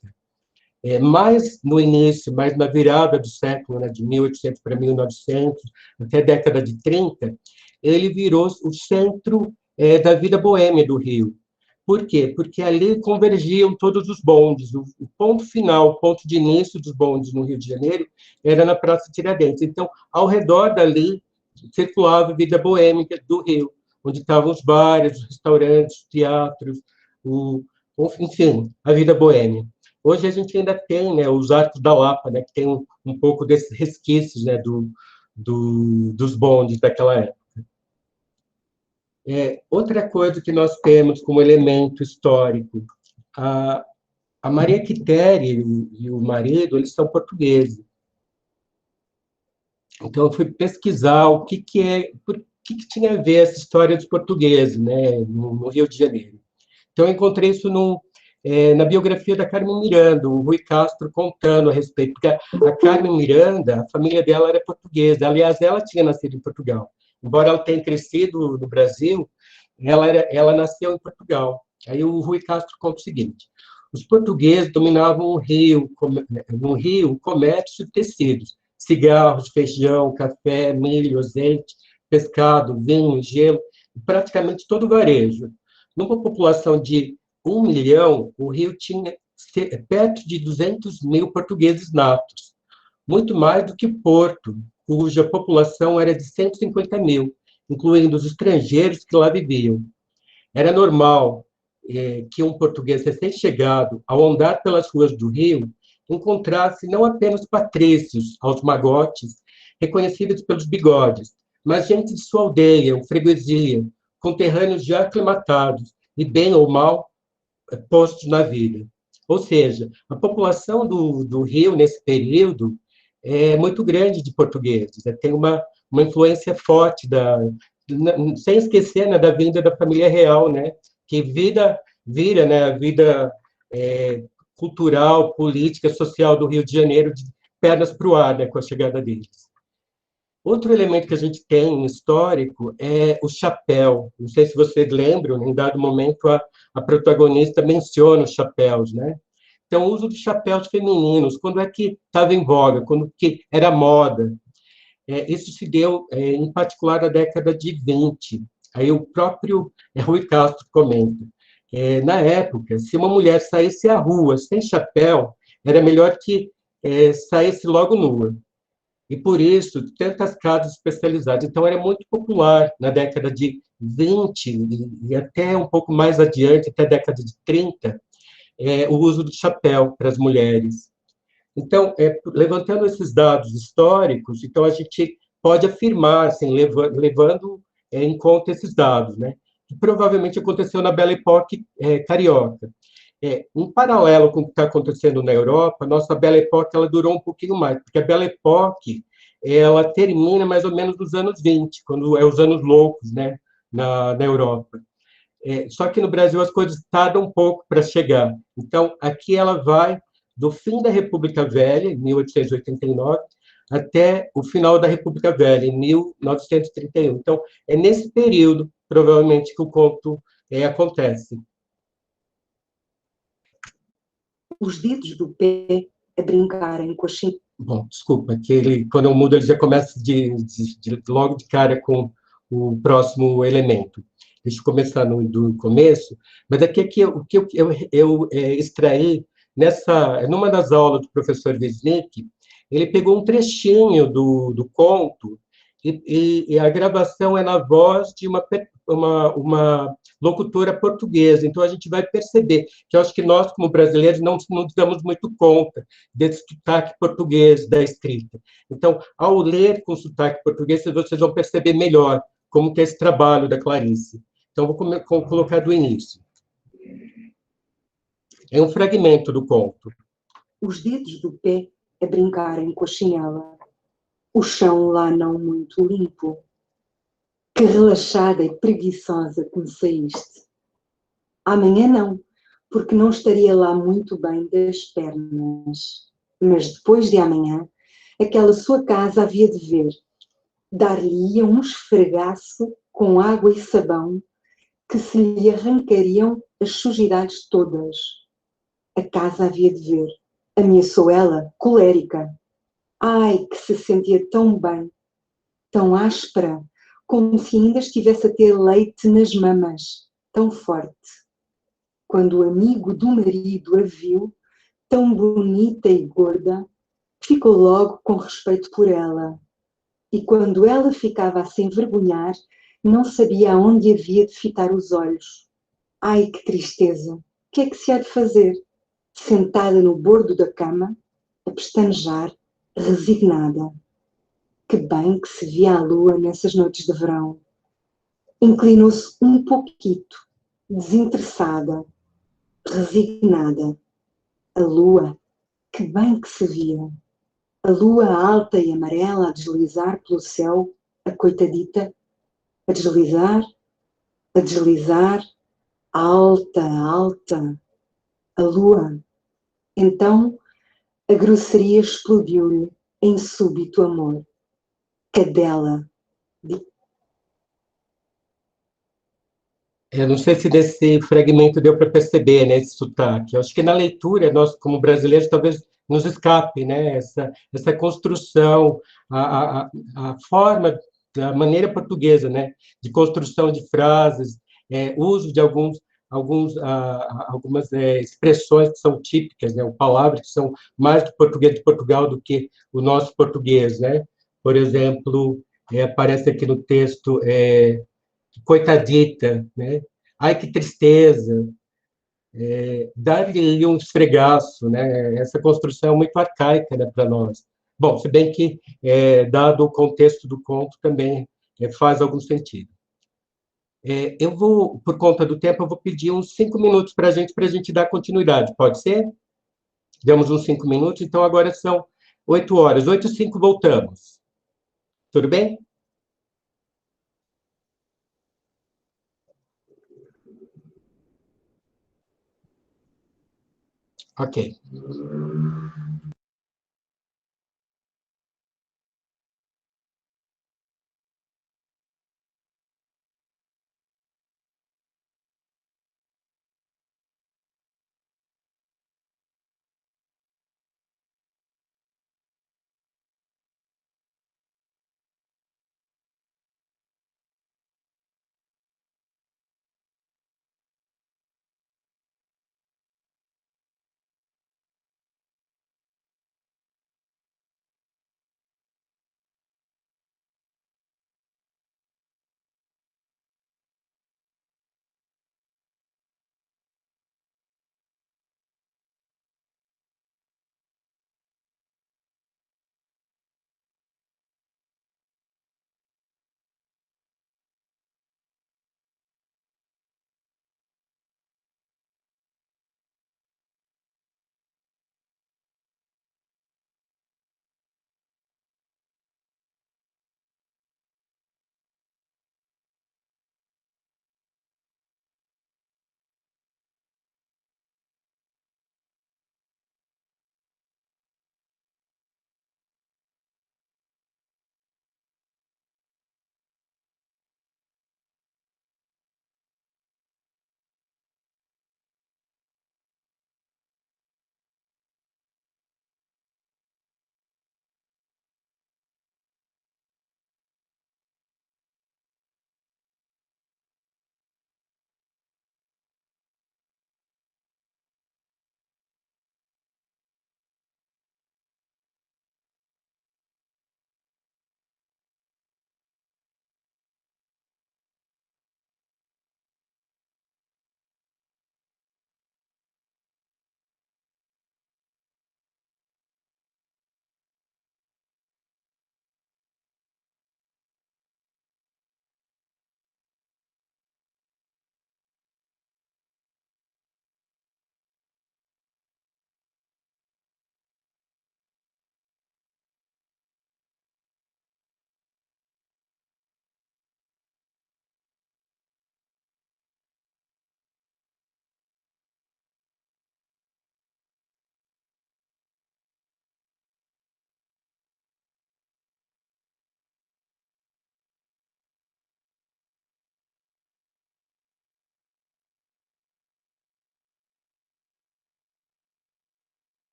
mais no início, mais na virada do século, né, de 1800 para 1900, até a década de 30, ele virou o centro da vida boêmia do Rio. Por quê? Porque ali convergiam todos os bondes. O ponto final, o ponto de início dos bondes no Rio de Janeiro era na Praça Tiradentes. Então, ao redor dali, circulava a vida boêmica do Rio, onde estavam os bares, os restaurantes, os teatros, enfim, a vida boêmia. Hoje a gente ainda tem, né, os Arcos da Lapa, né, que tem um pouco desses resquícios, né, dos bondes daquela época. Outra coisa que nós temos como elemento histórico, a Maria Quitéria e o marido, eles são portugueses. Então, eu fui pesquisar por que tinha a ver essa história dos portugueses, né, no Rio de Janeiro. Então, eu encontrei isso na biografia da Carmen Miranda, o Rui Castro contando a respeito, porque a Carmen Miranda, a família dela era portuguesa. Aliás, ela tinha nascido em Portugal. Embora ela tenha crescido no Brasil, ela nasceu em Portugal. Aí o Rui Castro conta o seguinte: os portugueses dominavam o Rio, no Rio, o comércio de tecidos, cigarros, feijão, café, milho, azeite, pescado, vinho, gelo, praticamente todo o varejo. Numa população de 1 milhão, o Rio tinha perto de 200 mil portugueses natos, muito mais do que Porto, cuja população era de 150 mil, incluindo os estrangeiros que lá viviam. Era normal que um português recém-chegado, ao andar pelas ruas do Rio, encontrasse não apenas patrícios aos magotes, reconhecíveis pelos bigodes, mas gente de sua aldeia, freguesia, conterrâneos já aclimatados e, bem ou mal, postos na vida. Ou seja, a população do Rio, nesse período, é muito grande de portugueses, né? Tem uma influência forte, sem esquecer, né, da vinda da família real, né, que vira, né, a vida cultural, política, social do Rio de Janeiro de pernas para o ar, né, com a chegada deles. Outro elemento que a gente tem histórico é o chapéu. Não sei se vocês lembram, em dado momento a protagonista menciona os chapéus, né? Então, o uso dos chapéus femininos, quando é que estava em voga, quando que era moda. Isso se deu, em particular, na década de 20. Aí o próprio Rui Castro comenta. Na época, se uma mulher saísse à rua sem chapéu, era melhor que saísse logo nua. E por isso, tantas casas especializadas. Então, era muito popular na década de 20 e até um pouco mais adiante, até a década de 30, o uso do chapéu para as mulheres. Então, levantando esses dados históricos, então a gente pode afirmar, assim, levando em conta esses dados, né, que provavelmente aconteceu na Belle Époque carioca. Em paralelo com o que está acontecendo na Europa, a nossa Belle Époque ela durou um pouquinho mais, porque a Belle Époque ela termina mais ou menos nos anos 20, quando é os anos loucos, né, na Europa. Só que no Brasil as coisas tardam um pouco para chegar. Então, aqui ela vai do fim da República Velha, em 1889, até o final da República Velha, em 1931. Então, é nesse período, provavelmente, que o conto acontece. Os dedos do pé a brincarem com as cintas. Bom, desculpa, que ele, quando eu mudo, ele já começa logo de cara com o próximo elemento. Deixa eu começar do começo, mas aqui o que eu extraí numa das aulas do professor Wisnik, ele pegou um trechinho do conto e a gravação é na voz de uma locutora portuguesa. Então, a gente vai perceber que eu acho que nós, como brasileiros, não nos damos muito conta desse sotaque português da escrita. Então, ao ler com sotaque português, vocês vão perceber melhor como que é esse trabalho da Clarice. Então, vou colocar do início. É um fragmento do conto. Os dedos do pé a brincarem com a chinela. O chão lá não muito limpo. Que relaxada e preguiçosa que me saíste. Amanhã não, porque não estaria lá muito bem das pernas. Mas depois de amanhã, aquela sua casa havia de ver. Dar-lhe-ia um esfregaço com água e sabão que se lhe arrancariam as sujidades todas. A casa havia de ver. Ameaçou ela, colérica. Ai, que se sentia tão bem, tão áspera, como se ainda estivesse a ter leite nas mamas, tão forte. Quando o amigo do marido a viu, tão bonita e gorda, ficou logo com respeito por ela. E quando ela ficava a se envergonhar, não sabia aonde havia de fitar os olhos. Ai, que tristeza! O que é que se há de fazer? Sentada no bordo da cama, a pestanejar, resignada. Que bem que se via a lua nessas noites de verão. Inclinou-se um pouquito, desinteressada, resignada. A lua, que bem que se via. A lua alta e amarela a deslizar pelo céu, a coitadita, a deslizar, alta, alta. A lua. Então, a grosseria explodiu-lhe em súbito amor. Cadela. Eu não sei se desse fragmento deu para perceber, né, esse sotaque. Eu acho que na leitura, nós, como brasileiros, talvez nos escape, né, essa construção, a forma, a maneira portuguesa, né, de construção de frases, uso de algumas expressões que são típicas, né, ou palavras que são mais do português de Portugal do que o nosso português, né? Por exemplo, aparece aqui no texto coitadita, né? Ai, que tristeza, dar-lhe um esfregaço, né? Essa construção é muito arcaica, né, para nós. Bom, se bem que, dado o contexto do conto, também faz algum sentido. Eu vou, por conta do tempo, eu vou pedir uns 5 minutos para a gente dar continuidade, pode ser? Demos uns 5 minutos, então agora são 8 horas, 8h05 voltamos. Tudo bem? Ok.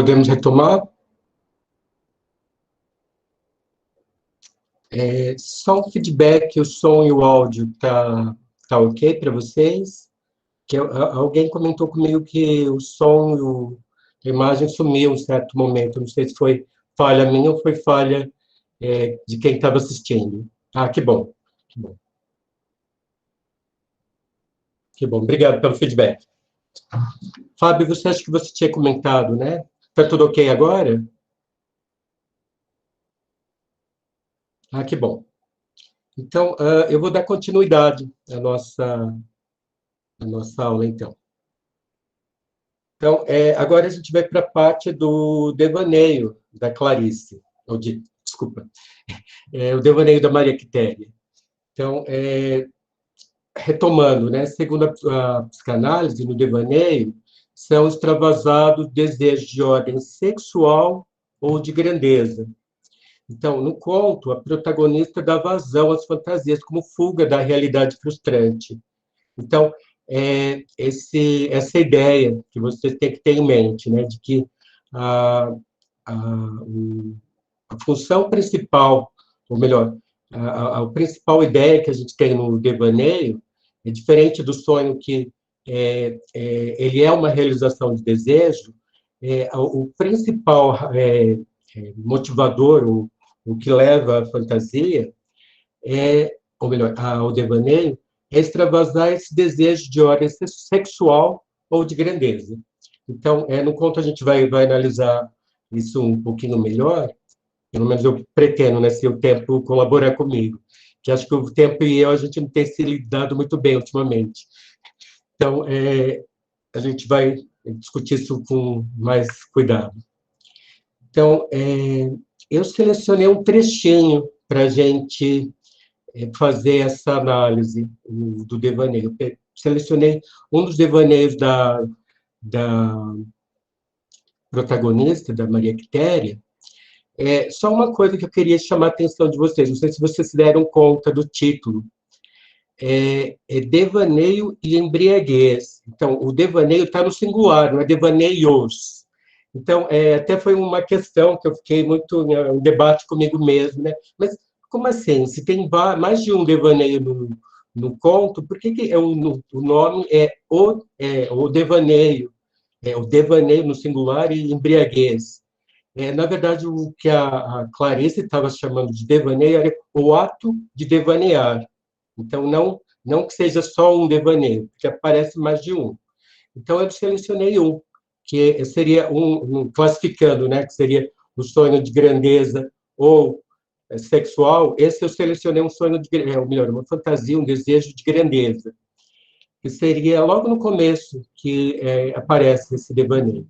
Podemos retomar? Só um feedback, o som e o áudio tá ok para vocês? Que alguém comentou comigo que o som e a imagem sumiu em certo momento. Não sei se foi falha minha ou foi falha de quem estava assistindo. Ah, que bom. Que bom. Que bom. Obrigado pelo feedback. Fábio, você acha que você tinha comentado, né? Está tudo ok agora? Ah, que bom. Então, eu vou dar continuidade à nossa aula, então. Então, agora a gente vai para a parte do devaneio da Clarice, desculpa, o devaneio da Maria Quitéria. Então, retomando, né, segundo a psicanálise, no devaneio, são extravasados desejos de ordem sexual ou de grandeza. Então, no conto, a protagonista dá vazão às fantasias como fuga da realidade frustrante. Então, essa ideia que vocês têm que ter em mente, né, de que a função principal, ou melhor, a principal ideia que a gente tem no devaneio é diferente do sonho que ele é uma realização de desejo. O principal motivador, o que leva à fantasia, ou melhor, ao devaneio, é extravasar esse desejo de ordem sexual ou de grandeza. Então, no conto a gente vai analisar isso um pouquinho melhor, pelo menos eu pretendo, né, se o tempo colaborar comigo, que acho que o tempo e eu, a gente não tem se lidado muito bem ultimamente. Então, a gente vai discutir isso com mais cuidado. Então, eu selecionei um trechinho para a gente fazer essa análise do devaneio. Eu selecionei um dos devaneios da protagonista, da Maria Quitéria. Só uma coisa que eu queria chamar a atenção de vocês, não sei se vocês se deram conta do título, devaneio e embriaguez. Então, o devaneio está no singular, não é devaneios. Então, até foi uma questão que eu fiquei muito em debate comigo mesmo, né? Mas como assim? Se tem mais de um devaneio no conto, por que o nome é o devaneio? O devaneio no singular e embriaguez. Na verdade, o que a Clarice estava chamando de devaneio era o ato de devanear. Então, não que seja só um devaneio, porque aparece mais de um. Então, eu selecionei um, que seria classificando, né, que seria o sonho de grandeza ou sexual. Esse eu selecionei um sonho ou melhor, uma fantasia, um desejo de grandeza, que seria logo no começo que aparece esse devaneio,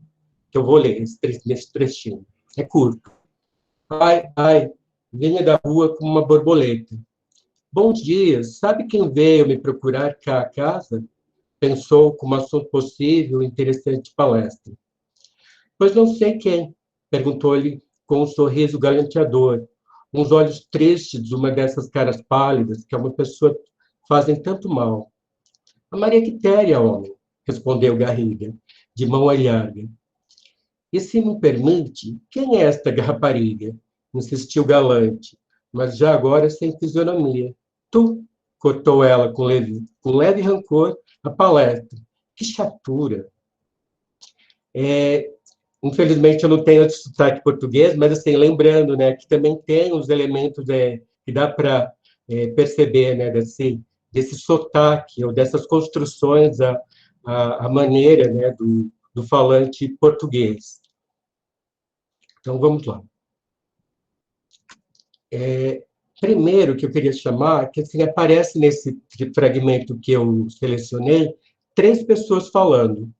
que eu vou ler nesse trechinho. É curto. Ai, vinha da rua como uma borboleta. Bom dia, sabe quem veio me procurar cá a casa? Pensou como assunto possível, interessante palestra. Pois não sei quem, perguntou-lhe com um sorriso galanteador, uns olhos tristes, uma dessas caras pálidas que a uma pessoa fazem tanto mal. A Maria Quitéria, homem, respondeu Garriga, de mão larga. E se me permite, quem é esta rapariga? Insistiu galante, mas já agora sem fisionomia. Tu, cortou ela com leve rancor a palestra. Que chatura! Infelizmente, eu não tenho esse sotaque português, mas, assim, lembrando, né, que também tem os elementos que dá para perceber, né, desse sotaque, ou dessas construções, a maneira, né, do falante português. Então, vamos lá. Primeiro, que eu queria chamar, que assim, aparece nesse fragmento que eu selecionei, 3 pessoas falando.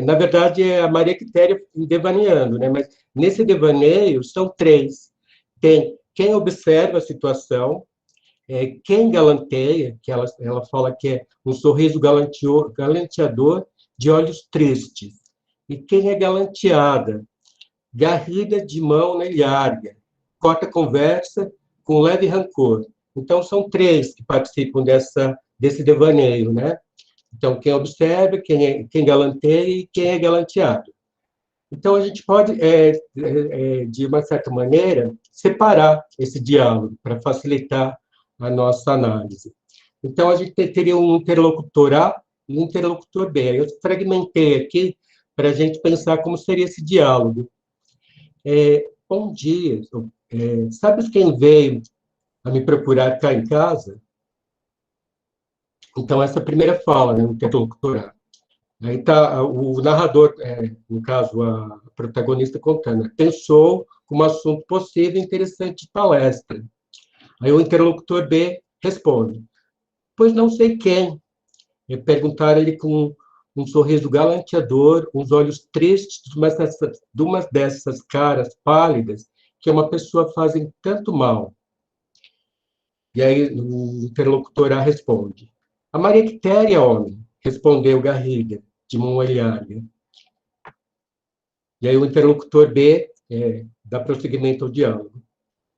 Na verdade, é a Maria Quitéria devaneando, né? Mas nesse devaneio são 3. Tem quem observa a situação, quem galanteia, que ela fala que é um sorriso galanteador de olhos tristes, e quem é galanteada, garrida de mão larga, corta a conversa com leve rancor. Então, são 3 que participam desse devaneio, né? Então, quem observa, quem galanteia e quem é galanteado. Então, a gente pode, de uma certa maneira, separar esse diálogo para facilitar a nossa análise. Então, a gente teria um interlocutor A e um interlocutor B. Eu fragmentei aqui para a gente pensar como seria esse diálogo. Bom dia, sabe quem veio a me procurar cá em casa? Então, essa é a primeira fala, né, o interlocutor A. Aí está o narrador, no caso, a protagonista contando, pensou como assunto possível e interessante de palestra. Aí o interlocutor B responde, pois não sei quem. Perguntaram-lhe com um sorriso galanteador, uns olhos tristes, de uma dessas caras pálidas que uma pessoa fazem tanto mal. E aí o interlocutor A responde, a Maria Quitéria, homem, respondeu Garriga, de mão olhada. E aí o interlocutor B dá prosseguimento ao diálogo.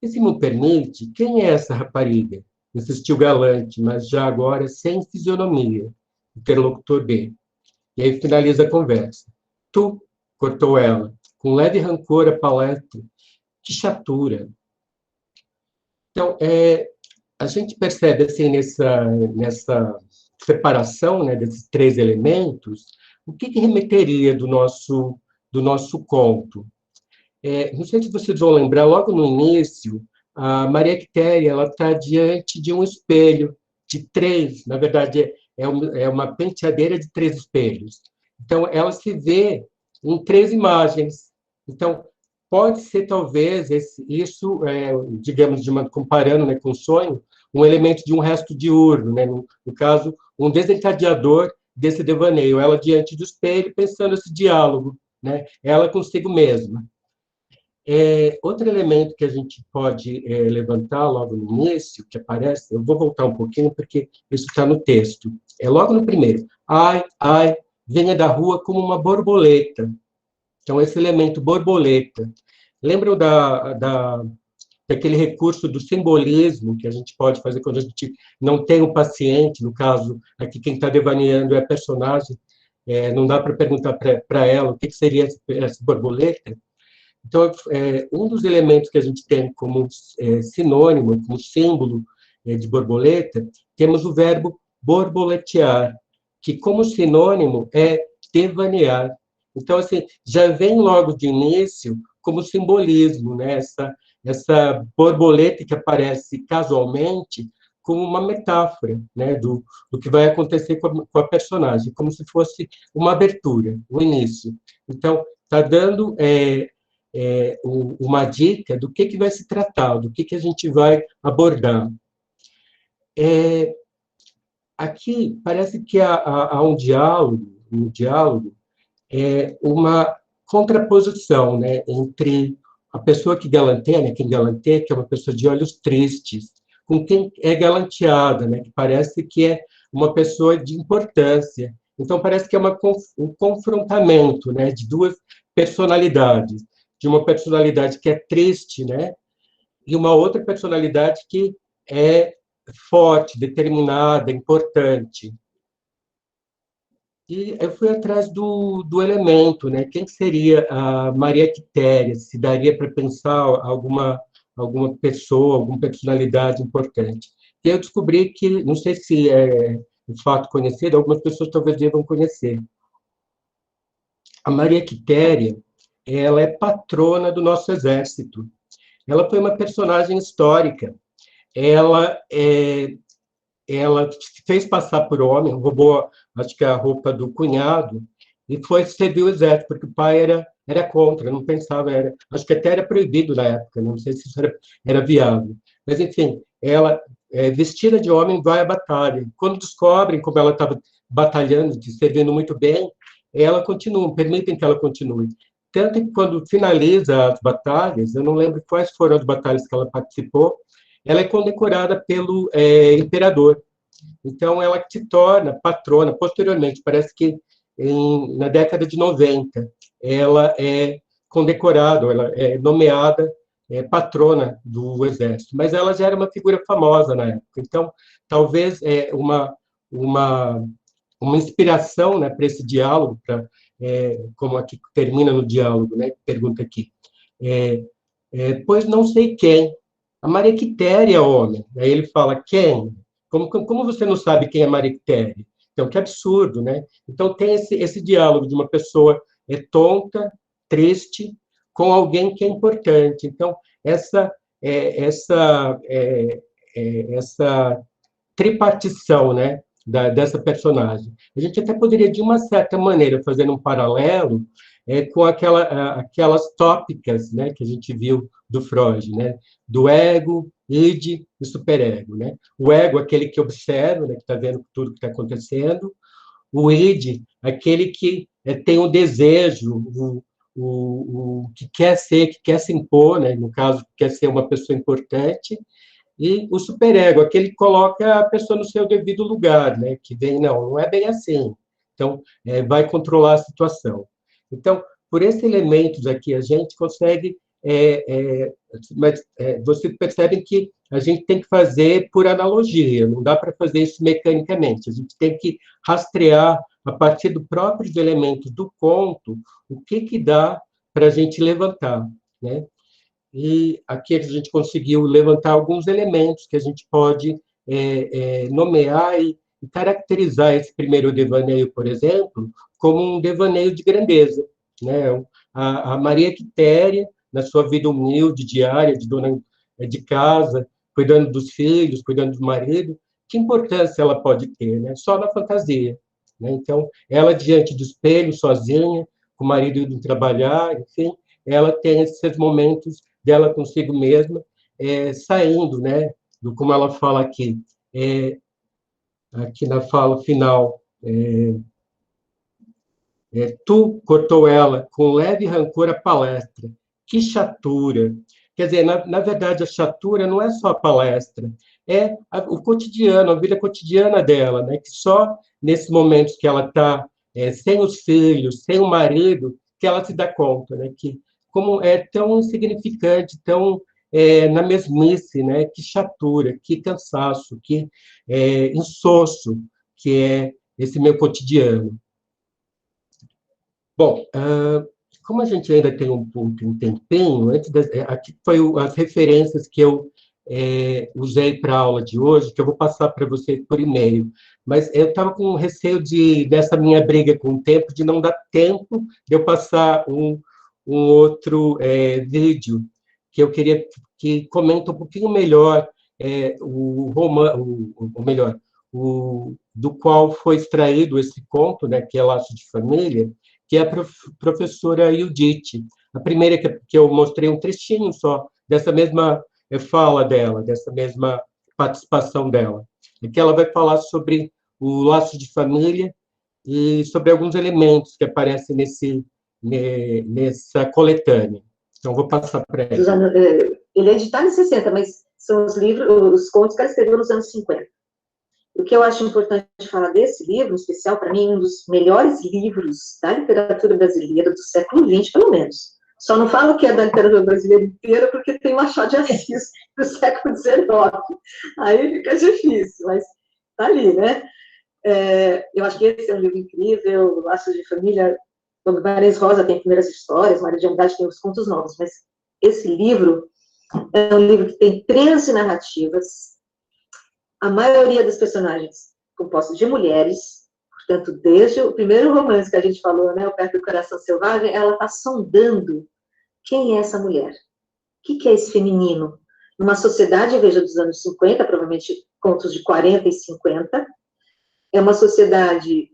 E se me permite, quem é essa rapariga? Insistiu galante, mas já agora sem fisionomia. Interlocutor B. E aí finaliza a conversa. Tu, cortou ela, com leve rancor a palestra. Que chatura. Então, a gente percebe, assim, nessa separação, né, desses três elementos, o que remeteria do nosso conto. Não sei se vocês vão lembrar, logo no início, a Maria Quitéria está diante de um espelho, de três, na verdade, é uma penteadeira de três espelhos. Então, ela se vê em três imagens. Então, pode ser, talvez, isso, digamos, comparando, né, com o sonho, um elemento de um resto diurno, né, no caso, um desencadeador desse devaneio. Ela diante do espelho, pensando esse diálogo, né, ela consigo mesma. Outro elemento que a gente pode levantar logo no início, que aparece, eu vou voltar um pouquinho, porque isso está no texto. Logo no primeiro. Ai, ai, venha da rua como uma borboleta. Então, esse elemento borboleta. Lembram daquele recurso do simbolismo que a gente pode fazer quando a gente não tem o paciente, no caso, aqui quem está devaneando é a personagem, não dá para perguntar para ela o que seria essa borboleta. Então, um dos elementos que a gente tem como sinônimo, como símbolo de borboleta, temos o verbo borboletear, que como sinônimo é devanear. Então, assim, já vem logo de início como simbolismo, né? Essa borboleta que aparece casualmente como uma metáfora, né? do que vai acontecer com a personagem, como se fosse uma abertura, um início. Então, está dando uma dica do que vai se tratar, do que a gente vai abordar. Aqui parece que há um diálogo, uma contraposição, né, entre a pessoa que galanteia, né, quem galanteia, que é uma pessoa de olhos tristes, com quem é galanteada, né, que parece que é uma pessoa de importância. Então, parece que é um confrontamento, né, de duas personalidades, de uma personalidade que é triste, né, e uma outra personalidade que é forte, determinada, importante. E eu fui atrás do elemento, né? Quem seria a Maria Quitéria? Se daria para pensar alguma pessoa, alguma personalidade importante. E eu descobri que, não sei se é um fato conhecido, algumas pessoas talvez devam conhecer. A Maria Quitéria, ela é patrona do nosso exército. Ela foi uma personagem histórica. Ela se fez passar por homem, roubou, acho que a roupa do cunhado, e foi servir o exército, porque o pai era contra, não pensava, acho que até era proibido na época, não sei se isso era viável. Mas, enfim, ela, vestida de homem, vai à batalha. Quando descobrem como ela estava batalhando, servindo muito bem, ela continua, permitem que ela continue. Tanto que, quando finaliza as batalhas, eu não lembro quais foram as batalhas que ela participou, ela é condecorada pelo imperador. Então, ela se torna patrona, posteriormente, parece que na década de 90, ela é condecorada, ela é nomeada patrona do exército, mas ela já era uma figura famosa na época. Então, talvez uma inspiração, né, para esse diálogo, para como aqui termina no diálogo, né? Pergunta aqui. Pois não sei quem. A Maria Quitéria, homem. Aí ele fala, quem? Como você não sabe quem é Maria Quitéria? Então, que absurdo, né? Então, tem esse diálogo de uma pessoa tonta, triste, com alguém que é importante. Então, essa tripartição, né, dessa personagem. A gente até poderia, de uma certa maneira, fazer um paralelo com aquelas tópicas, né, que a gente viu do Freud, né, do ego, id e superego. Né? O ego, aquele que observa, né, que está vendo tudo que está acontecendo. O id, aquele que tem o desejo, o que quer ser, que quer se impor, né, no caso, quer ser uma pessoa importante. E o superego, aquele que coloca a pessoa no seu devido lugar, né? Que vem, não é bem assim. Então, vai controlar a situação. Então, por esses elementos aqui, a gente consegue... mas vocês percebem que a gente tem que fazer por analogia, não dá para fazer isso mecanicamente. A gente tem que rastrear, a partir dos próprios elementos do conto, o que dá para a gente levantar, né? E aqui a gente conseguiu levantar alguns elementos que a gente pode nomear e caracterizar esse primeiro devaneio, por exemplo, como um devaneio de grandeza. Né? A Maria Quitéria, na sua vida humilde, diária, de dona de casa, cuidando dos filhos, cuidando do marido, que importância ela pode ter? Né? Só na fantasia. Né? Então, ela diante do espelho, sozinha, com o marido indo trabalhar, enfim, ela tem esses momentos dela consigo mesma, saindo, né, como ela fala aqui, aqui na fala final, tu, cortou ela, com leve rancor a palestra, que chatura. Quer dizer, na verdade, a chatura não é só a palestra, é o cotidiano, a vida cotidiana dela, né, que só nesses momentos que ela está sem os filhos, sem o marido, que ela se dá conta, né, que como é tão insignificante, tão na mesmice, né? Que chatura, que cansaço, que insosso, que é esse meu cotidiano. Bom, como a gente ainda tem um tempinho, aqui foi as referências que eu usei para a aula de hoje, que eu vou passar para vocês por e-mail. Mas eu estava com receio dessa minha briga com o tempo, de não dar tempo de eu passar um outro vídeo que eu queria que comenta um pouquinho melhor do qual foi extraído esse conto, né, que é Laço de Família, que é a professora Judith. A primeira que eu mostrei um trechinho só dessa mesma fala dela, dessa mesma participação dela, e que ela vai falar sobre o laço de família e sobre alguns elementos que aparecem nessa coletânea. Então, vou passar para ela. Ele é de anos 60, mas são os contos que ela escreveu nos anos 50. O que eu acho importante falar desse livro, em especial, para mim, um dos melhores livros da literatura brasileira do século XX, pelo menos. Só não falo que é da literatura brasileira inteira, porque tem Machado de Assis do século XIX. Aí fica difícil, mas tá ali, né? Eu acho que esse é um livro incrível, Laços de Família. O Guimarães Rosa tem Primeiras Histórias, Mário de Andrade tem os contos novos, mas esse livro é um livro que tem 13 narrativas, a maioria dos personagens compostos de mulheres, portanto, desde o primeiro romance que a gente falou, né, O Perto do Coração Selvagem, ela está sondando quem é essa mulher, o que é esse feminino. Numa sociedade, veja, dos anos 50, provavelmente contos de 40 e 50, é uma sociedade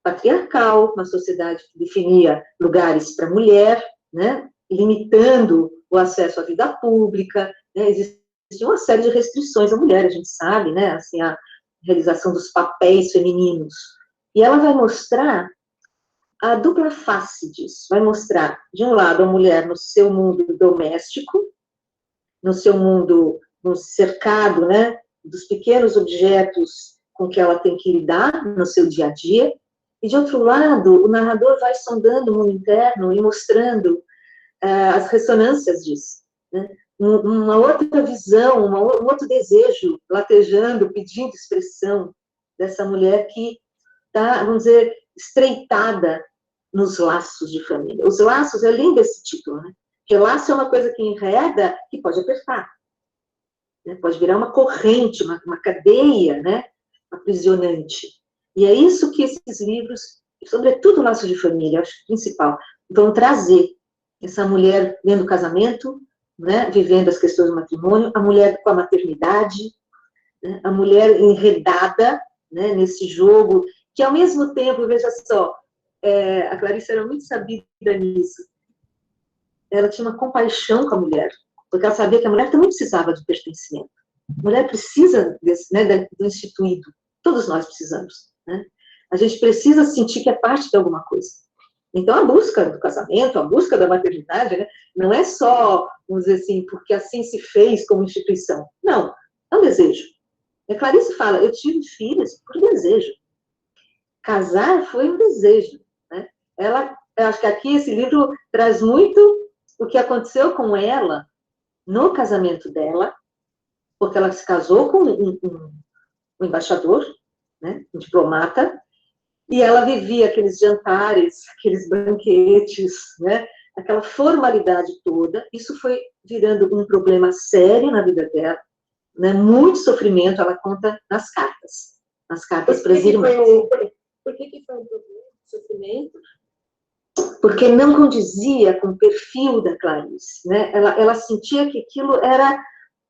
patriarcal, uma sociedade que definia lugares para a mulher, né, limitando o acesso à vida pública, né, existia uma série de restrições à mulher, a gente sabe, né, assim, a realização dos papéis femininos. E ela vai mostrar a dupla face disso, vai mostrar, de um lado, a mulher no seu mundo doméstico, no seu mundo cercado, né, dos pequenos objetos com que ela tem que lidar no seu dia a dia, e, de outro lado, o narrador vai sondando o mundo interno e mostrando as ressonâncias disso, né? Uma outra visão, um outro desejo latejando, pedindo expressão dessa mulher que está, vamos dizer, estreitada nos laços de família. Os laços, é lindo esse título, né? Porque laço é uma coisa que enreda, que pode apertar, né? Pode virar uma corrente, uma cadeia, né? Aprisionante. E é isso que esses livros, sobretudo o Laço de Família, acho que principal, vão trazer. Essa mulher dentro do casamento, né? Vivendo as questões do matrimônio, a mulher com a maternidade, né? A mulher enredada, né? Nesse jogo, que ao mesmo tempo, veja só, a Clarice era muito sabida nisso. Ela tinha uma compaixão com a mulher, porque ela sabia que a mulher também precisava de pertencimento. A mulher precisa desse, né, do instituído. Todos nós precisamos, né? A gente precisa sentir que é parte de alguma coisa. Então, a busca do casamento, a busca da maternidade, né, não é só, vamos dizer assim, porque assim se fez como instituição. Não, é um desejo. A Clarice fala, eu tive filhos por desejo. Casar foi um desejo, né? Eu acho que aqui esse livro traz muito o que aconteceu com ela no casamento dela, porque ela se casou com um embaixador, né, um diplomata, e ela vivia aqueles jantares, aqueles banquetes, né, aquela formalidade toda. Isso foi virando um problema sério na vida dela, né, muito sofrimento. Ela conta nas cartas para as irmãs. Por que foi um problema de sofrimento? Porque não condizia com o perfil da Clarice, né? Ela sentia que aquilo era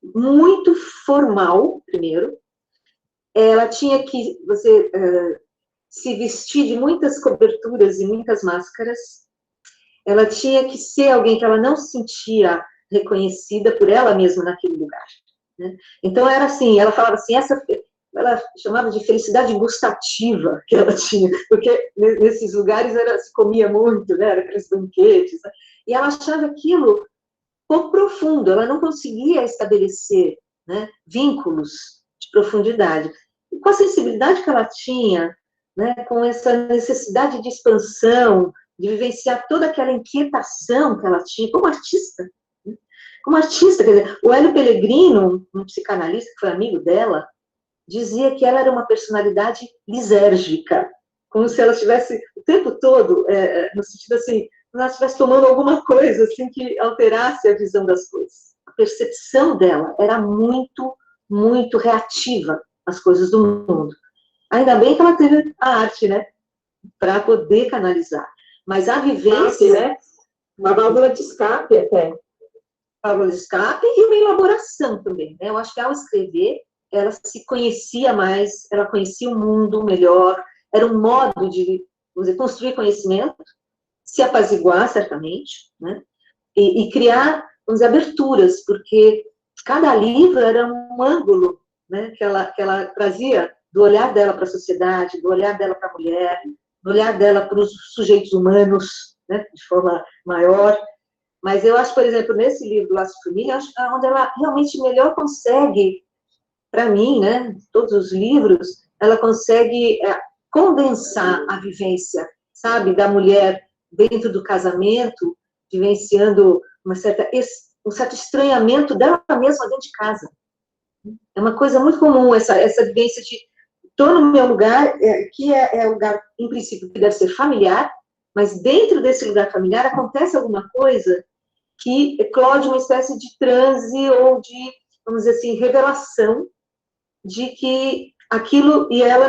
muito formal, primeiro. Ela tinha que se vestir de muitas coberturas e muitas máscaras. Ela tinha que ser alguém que ela não se sentia reconhecida por ela mesma naquele lugar, né? Então, era assim, ela falava assim, ela chamava de felicidade gustativa que ela tinha, porque nesses lugares se comia muito, né? Era aqueles banquetes, né? E ela achava aquilo pouco profundo, ela não conseguia estabelecer, né, vínculos de profundidade. E com a sensibilidade que ela tinha, né, com essa necessidade de expansão, de vivenciar toda aquela inquietação que ela tinha como artista. Né? Como artista, quer dizer, o Hélio Pellegrino, um psicanalista que foi amigo dela, dizia que ela era uma personalidade lisérgica, como se ela estivesse o tempo todo, no sentido assim, ela estivesse tomando alguma coisa assim que alterasse a visão das coisas. A percepção dela era muito, muito reativa às coisas do mundo. Ainda bem que ela teve a arte, né, para poder canalizar. Mas a vivência, né, uma válvula de escape até. Válvula de escape e uma elaboração também, né? Eu acho que ao escrever, ela se conhecia mais, ela conhecia o mundo melhor, era um modo de, vamos dizer, construir conhecimento, se apaziguar, certamente, né? E criar, vamos dizer, aberturas, porque cada livro era um ângulo, né, que ela trazia do olhar dela para a sociedade, do olhar dela para a mulher, do olhar dela para os sujeitos humanos, né, de forma maior. Mas eu acho, por exemplo, nesse livro, Laço de Família, acho onde ela realmente melhor consegue, para mim, né, todos os livros, ela consegue condensar a vivência, sabe, da mulher dentro do casamento, vivenciando um certo estranhamento dela mesma dentro de casa. É uma coisa muito comum essa vivência de estou no meu lugar, que é o lugar, em princípio, que deve ser familiar, mas dentro desse lugar familiar acontece alguma coisa que eclode uma espécie de transe ou de, vamos dizer assim, revelação de que aquilo e ela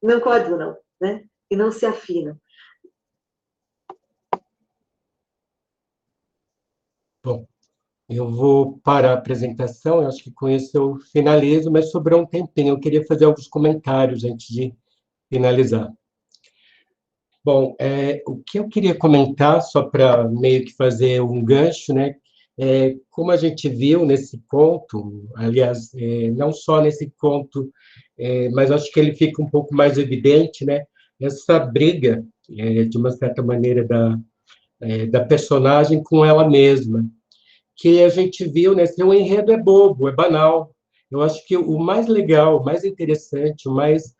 não coadunam, né? E não se afinam. Bom, eu vou parar a apresentação, eu acho que com isso eu finalizo, mas sobrou um tempinho, eu queria fazer alguns comentários antes de finalizar. Bom, o que eu queria comentar, só para meio que fazer um gancho, né? Como a gente viu nesse conto, aliás, não só nesse conto, mas acho que ele fica um pouco mais evidente, né? Essa briga, de uma certa maneira, da personagem com ela mesma, que a gente viu, né? O enredo é bobo, é banal. Eu acho que o mais legal, o mais interessante, o mais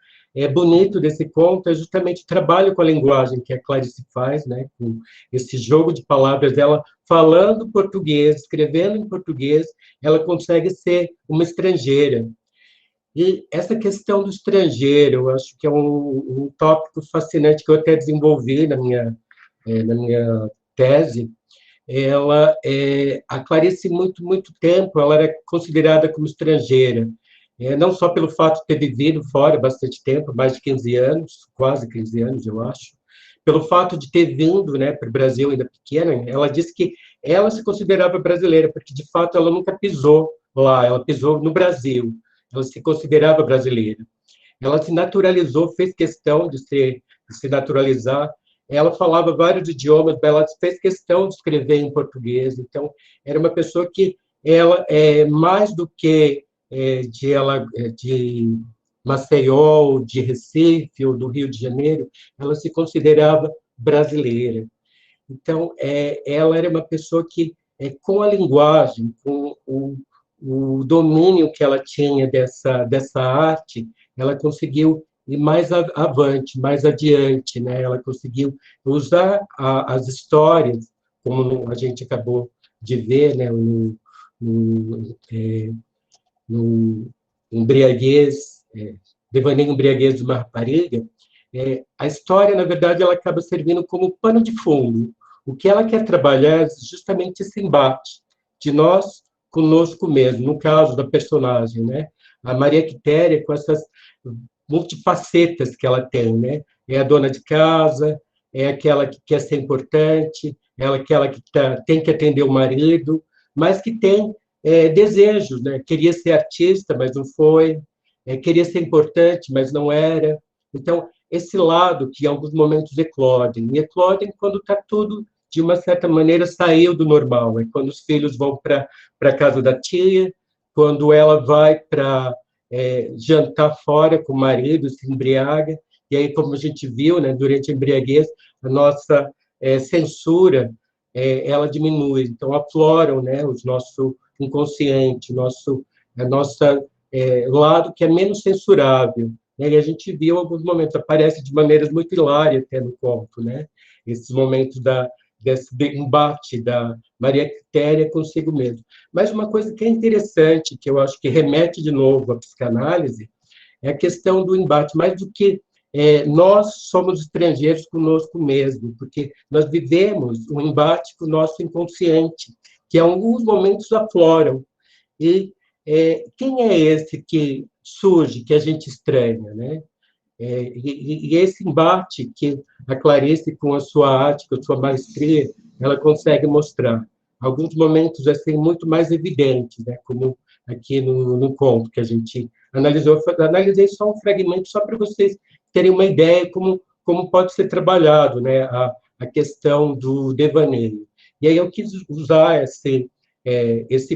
bonito desse conto é justamente o trabalho com a linguagem que a Clarice faz, né? Com esse jogo de palavras dela falando português, escrevendo em português, ela consegue ser uma estrangeira. E essa questão do estrangeiro, eu acho que é um tópico fascinante que eu até desenvolvi na minha tese. A Clarice, muito tempo, ela era considerada como estrangeira, não só pelo fato de ter vivido fora bastante tempo, mais de 15 anos, quase 15 anos, eu acho, pelo fato de ter vindo, né, para o Brasil ainda pequena. Ela disse que ela se considerava brasileira, porque, de fato, ela nunca pisou lá, ela pisou no Brasil, ela se considerava brasileira. Ela se naturalizou, fez questão de se naturalizar. Ela falava vários idiomas, ela fez questão de escrever em português. Então, era uma pessoa que ela mais do que de Maceió, de Recife ou do Rio de Janeiro, ela se considerava brasileira. Então, ela era uma pessoa que, com a linguagem, com o domínio que ela tinha dessa arte, ela conseguiu ir mais avante, mais adiante, né? Ela conseguiu usar as histórias, como a gente acabou de ver, né? No embriaguez, Devaneio Embriaguez de uma Rapariga. A história, na verdade, ela acaba servindo como pano de fundo. O que ela quer trabalhar é justamente esse embate de nós conosco mesmo, no caso da personagem, né? A Maria Quitéria, com essas multifacetas que ela tem, né? É a dona de casa, é aquela que quer ser importante, é aquela que tem que atender o marido, mas que tem desejos, né? Queria ser artista, mas não foi, queria ser importante, mas não era. Então, esse lado que em alguns momentos eclodem, e eclodem quando está tudo, de uma certa maneira, saiu do normal, é quando os filhos vão para a casa da tia, quando ela vai para jantar fora com o marido, se embriaga, e aí, como a gente viu, né, durante a embriaguez, a nossa censura, ela diminui, então afloram, né, o nosso inconsciente, a nossa lado que é menos censurável, né, e a gente viu alguns momentos, aparece de maneiras muito hilárias até no conto, né, esses momentos desse embate da Maria Quitéria consigo mesma. Mas uma coisa que é interessante, que eu acho que remete de novo à psicanálise, é a questão do embate, mais do que nós somos estrangeiros conosco mesmo, porque nós vivemos um embate com o nosso inconsciente, que em alguns momentos afloram. E quem é esse que surge, que a gente estranha, né? E esse embate que a Clarice, com a sua arte, com a sua maestria, ela consegue mostrar. Alguns momentos assim muito mais evidentes, né? Como aqui no conto que a gente analisou. Analisei só um fragmento, só para vocês terem uma ideia como pode ser trabalhado, né? A questão do devaneio. E aí eu quis usar esse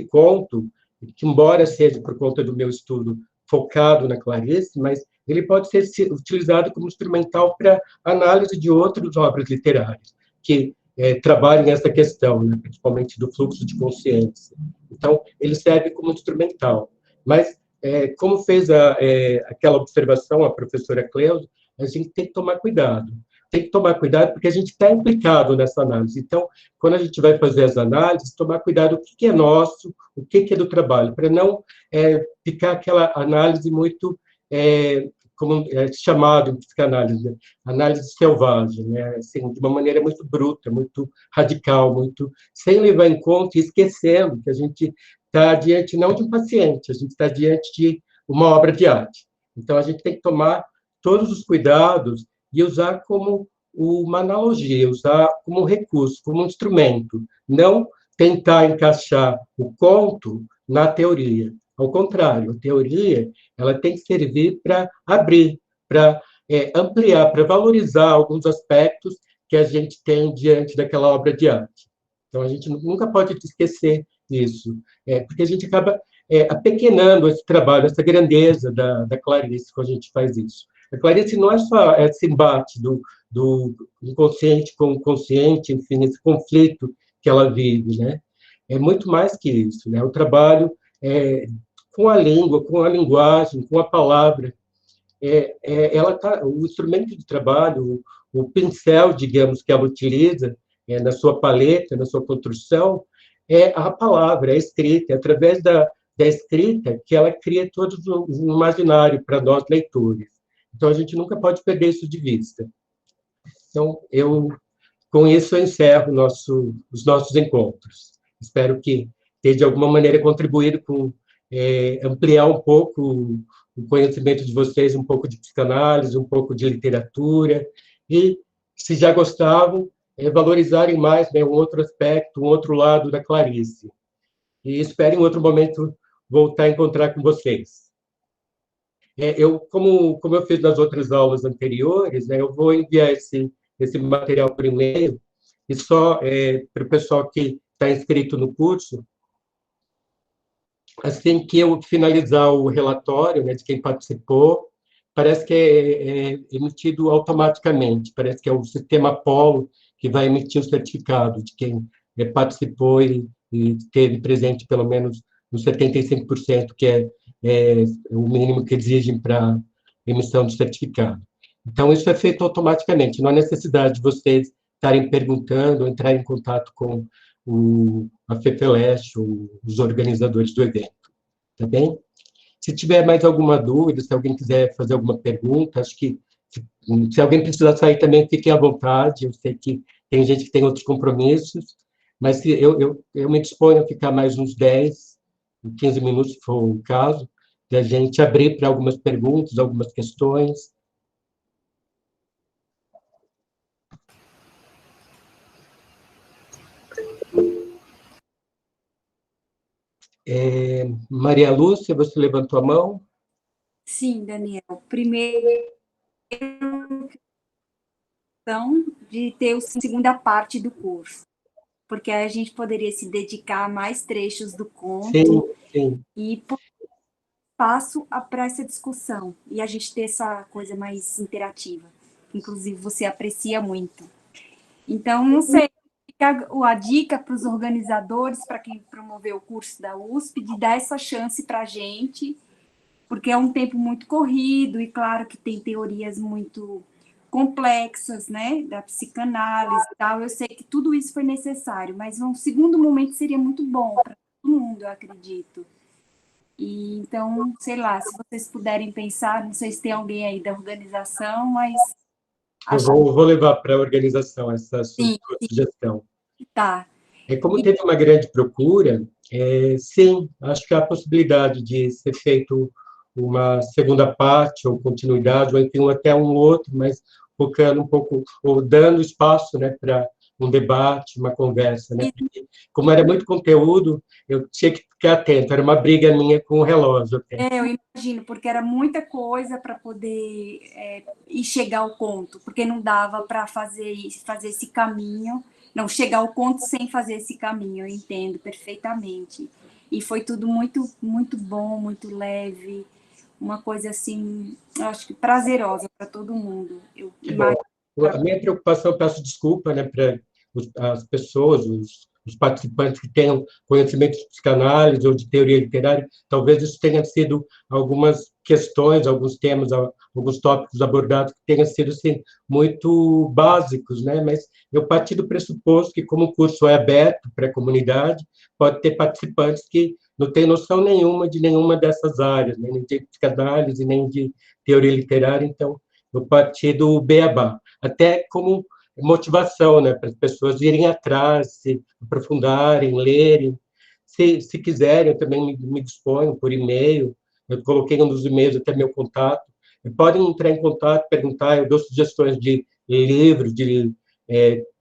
conto, que, embora seja por conta do meu estudo focado na Clarice, mas ele pode ser utilizado como instrumental para análise de outras obras literárias que trabalhem essa questão, né, principalmente do fluxo de consciência. Então, ele serve como instrumental. Mas, como fez aquela observação a professora Cleusa, a gente tem que tomar cuidado. Tem que tomar cuidado porque a gente está implicado nessa análise. Então, quando a gente vai fazer as análises, tomar cuidado o que é nosso, o que é do trabalho, para não ficar aquela análise muito como é chamado em psicanálise, né? Análise selvagem, né? Assim, de uma maneira muito bruta, muito radical, muito sem levar em conta e esquecendo que a gente está diante não de um paciente, a gente está diante de uma obra de arte. Então, a gente tem que tomar todos os cuidados e usar como uma analogia, usar como um recurso, como um instrumento, não tentar encaixar o conto na teoria. Ao contrário, a teoria ela tem que servir para abrir, para ampliar, para valorizar alguns aspectos que a gente tem diante daquela obra de arte. Então, a gente nunca pode esquecer isso, porque a gente acaba apequenando esse trabalho, essa grandeza da Clarice quando a gente faz isso. A Clarice não é só esse embate do inconsciente com o consciente, enfim, esse conflito que ela vive, né? É muito mais que isso, né? O trabalho com a língua, com a linguagem, com a palavra. O instrumento de trabalho, o pincel, digamos, que ela utiliza na sua paleta, na sua construção, é a palavra, é a escrita, é através da escrita que ela cria todo o imaginário para nós, leitores. Então, a gente nunca pode perder isso de vista. Então, com isso, eu encerro os nossos encontros. Espero que tenha, de alguma maneira, contribuído com ampliar um pouco o conhecimento de vocês, um pouco de psicanálise, um pouco de literatura, e, se já gostavam, valorizarem mais, né, um outro aspecto, um outro lado da Clarice. E espero, em outro momento, voltar a encontrar com vocês. Como eu fiz nas outras aulas anteriores, né, eu vou enviar esse material por e-mail, e só para o pessoal que está inscrito no curso, assim que eu finalizar o relatório, né, de quem participou, parece que é emitido automaticamente, parece que é o sistema Apollo que vai emitir o certificado de quem participou e esteve presente pelo menos nos 75%, que é o mínimo que exigem para emissão do certificado. Então, isso é feito automaticamente, não há necessidade de vocês estarem perguntando, entrar em contato com a FEFELESH, os organizadores do evento, tá bem? Se tiver mais alguma dúvida, se alguém quiser fazer alguma pergunta, acho que se alguém precisar sair também, fiquem à vontade, eu sei que tem gente que tem outros compromissos, mas eu me disponho a ficar mais uns 10, 15 minutos, se for o caso, de a gente abrir para algumas perguntas, algumas questões. Maria Lúcia, você levantou a mão? Sim, Daniel. Primeiro, então, de ter a segunda parte do curso, porque aí a gente poderia se dedicar a mais trechos do conto e passo para essa discussão, e a gente ter essa coisa mais interativa, que inclusive você aprecia muito. Então, não sei, a dica para os organizadores, para quem promoveu o curso da USP, de dar essa chance para a gente, porque é um tempo muito corrido, e claro que tem teorias muito complexas, né, da psicanálise e tal, eu sei que tudo isso foi necessário, mas um segundo momento seria muito bom para todo mundo, eu acredito. E então, sei lá, se vocês puderem pensar, não sei se tem alguém aí da organização, mas... Eu vou levar para a organização essa Sim, sugestão. tá. Como teve uma grande procura, sim, acho que há a possibilidade de ser feito uma segunda parte, ou continuidade, ou enfim, até um outro, mas focando um pouco, ou dando espaço, né, para um debate, uma conversa, né? Porque, como era muito conteúdo, eu tinha que ficar atento, era uma briga minha com o relógio. Eu imagino, porque era muita coisa para poder ir chegar ao conto, porque não dava para fazer esse caminho, não chegar ao conto sem fazer esse caminho, eu entendo perfeitamente. E foi tudo muito, muito bom, muito leve, uma coisa assim, eu acho que prazerosa para todo mundo. A minha preocupação, peço desculpa, né, para as pessoas, os participantes que tenham conhecimento de psicanálise ou de teoria literária, talvez isso tenha sido algumas questões, alguns temas, alguns tópicos abordados que tenham sido assim, muito básicos, né? Mas eu parti do pressuposto que, como o curso é aberto para a comunidade, pode ter participantes que não têm noção nenhuma de nenhuma dessas áreas, né? Nem de psicanálise, nem de teoria literária, então eu parti do beabá, até como motivação, né, para as pessoas irem atrás, se aprofundarem, lerem. Se quiserem, eu também me disponho por e-mail, eu coloquei um dos e-mails até meu contato, podem entrar em contato, perguntar, eu dou sugestões de livros, de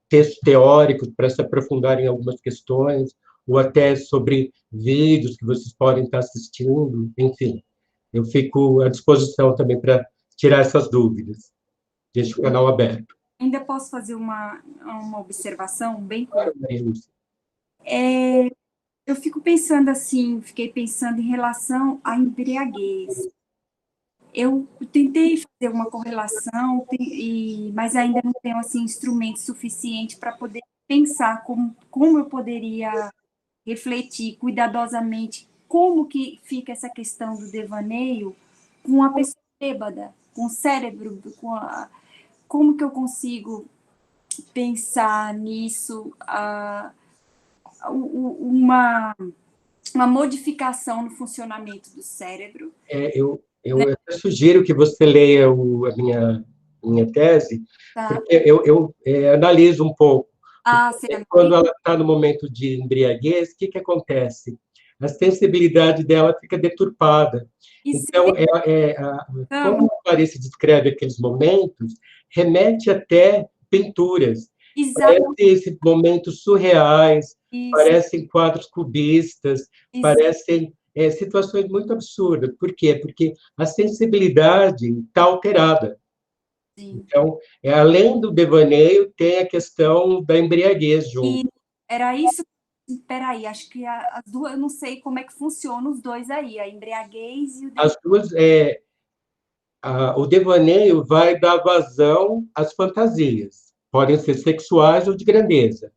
textos teóricos para se aprofundarem em algumas questões, ou até sobre vídeos que vocês podem estar assistindo, enfim. Eu fico à disposição também para tirar essas dúvidas. Deixo o canal aberto. Ainda posso fazer uma observação bem curta? Eu fico pensando assim, fiquei pensando em relação à embriaguez. Eu tentei fazer uma correlação, mas ainda não tenho assim, instrumento suficiente para poder pensar como eu poderia refletir cuidadosamente como que fica essa questão do devaneio com a pessoa bêbada, com o cérebro, como que eu consigo pensar nisso, uma modificação no funcionamento do cérebro. Eu sugiro que você leia a minha tese, Tá. porque eu analiso um pouco. Você Quando ela está no momento de embriaguez, o que acontece? A sensibilidade dela fica deturpada. Então, como a Clarice descreve aqueles momentos, remete até pinturas. Parecem esses momentos surreais, parecem quadros cubistas, parecem situações muito absurdas. Por quê? Porque a sensibilidade está alterada. Sim. Então, além do devaneio, tem a questão da embriaguez junto. E era isso. Peraí, acho que as duas, eu não sei como é que funciona os dois aí, a embriaguez e o As duas, o devaneio vai dar vazão às fantasias, podem ser sexuais ou de grandeza.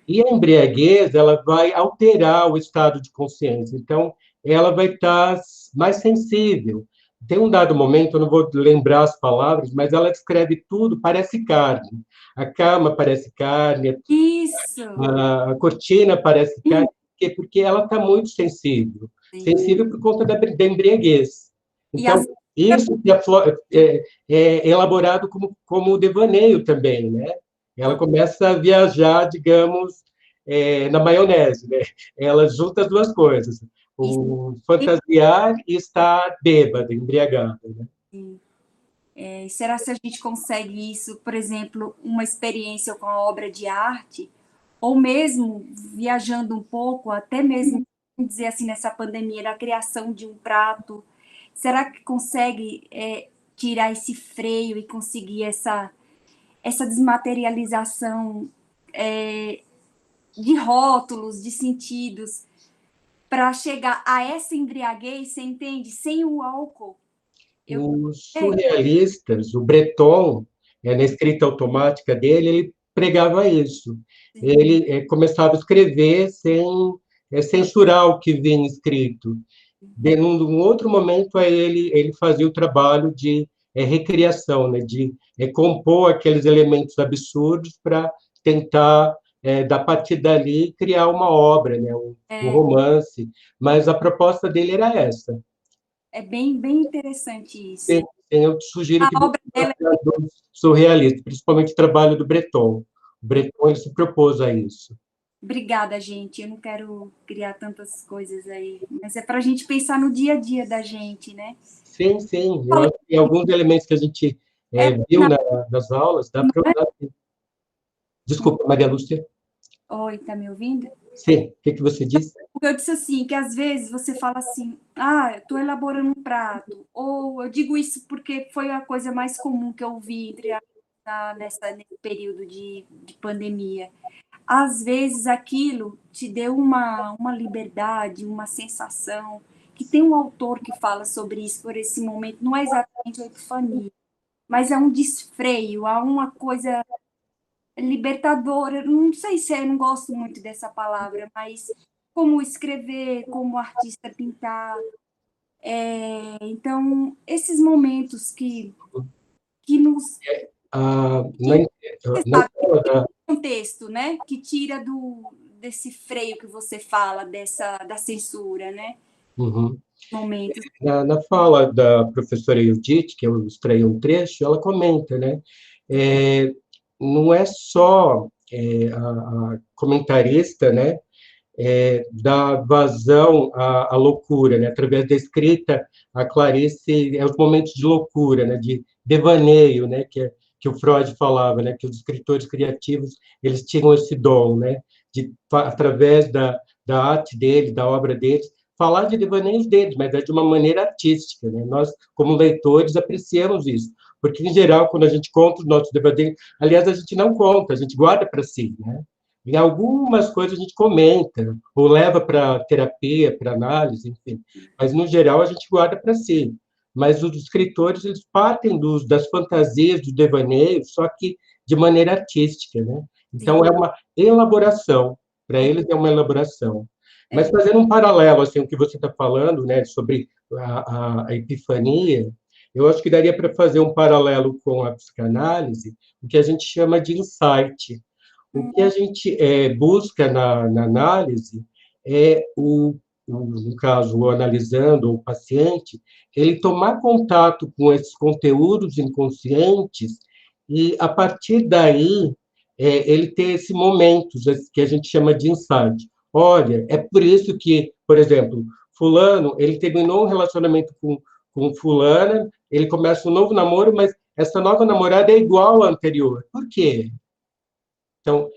E a embriaguez, ela vai alterar o estado de consciência, então ela vai estar mais sensível. Tem um dado momento, eu não vou lembrar as palavras, mas ela descreve tudo, parece carne. A cama parece carne, Isso. a cortina parece carne, porque ela está muito sensível. Sensível por conta da embriaguez. Então, isso é elaborado como o devaneio também, né? Ela começa a viajar, digamos, na maionese, né? Ela junta as duas coisas, o fantasiar e estar bêbada, embriagada, né? Será que a gente consegue isso, por exemplo, uma experiência com a obra de arte, ou mesmo viajando um pouco, até mesmo, vamos dizer assim, nessa pandemia, na criação de um prato, será que consegue tirar esse freio e conseguir essa desmaterialização de rótulos, de sentidos, para chegar a essa embriaguez, você entende? Sem o álcool. Os surrealistas, o Breton, na escrita automática dele, ele pregava isso. Sim. Ele começava a escrever sem censurar o que vinha escrito. Num outro momento, ele fazia o trabalho de recriação, né, de compor aqueles elementos absurdos para tentar, da partir dali, criar uma obra, né, um romance. Mas a proposta dele era essa. É bem, bem interessante isso. Sim, eu sugiro que você surrealista, principalmente o trabalho do Breton. O Breton ele se propôs a isso. Obrigada, gente. Eu não quero criar tantas coisas aí, mas é para a gente pensar no dia a dia da gente, né? Sim, sim. Eu acho que tem alguns elementos que a gente viu nas aulas, dá para usar. Desculpa, Maria Lúcia. Oi, tá me ouvindo? Sim, o que você disse? Eu disse assim, que às vezes você fala assim, eu estou elaborando um prato, ou eu digo isso porque foi a coisa mais comum que eu vi nesse período de pandemia. Às vezes aquilo te deu uma liberdade, uma sensação, que tem um autor que fala sobre isso por esse momento, não é exatamente a epifania, mas é um desfreio, há uma coisa libertadora, não sei se eu não gosto muito dessa palavra, mas como escrever, como artista pintar. Então, esses momentos que nos... contexto, né? Que tira desse freio que você fala, da censura, né? Uhum. Momentos. Na fala da professora Judith, que eu extraí um trecho, ela comenta, né? Não é só a comentarista, né? Dá vazão à loucura, né? Através da escrita, a Clarice os momentos de loucura, né? De devaneio, né? Que o Freud falava, né? Que os escritores criativos eles tinham esse dom, né? De através da arte deles, da obra deles, falar de devaneios deles, mas é de uma maneira artística, né? Nós, como leitores, apreciamos isso, porque em geral, quando a gente conta os nossos devaneios, aliás, a gente não conta, a gente guarda para si, né? Em algumas coisas a gente comenta, ou leva para terapia, para análise, enfim. Mas, no geral, a gente guarda para si. Mas os escritores, eles partem das fantasias, dos devaneios, só que de maneira artística, né? Então, é uma elaboração. Para eles, é uma elaboração. Mas, fazendo um paralelo, assim, o que você está falando, né, sobre a epifania, eu acho que daria para fazer um paralelo com a psicanálise, o que a gente chama de insight. O que a gente busca na análise é no caso, o analisando, o paciente, ele tomar contato com esses conteúdos inconscientes e, a partir daí, ele ter esse momento que a gente chama de insight. Olha, é por isso que, por exemplo, fulano, ele terminou um relacionamento com fulana, ele começa um novo namoro, mas essa nova namorada é igual à anterior. Por quê? Então,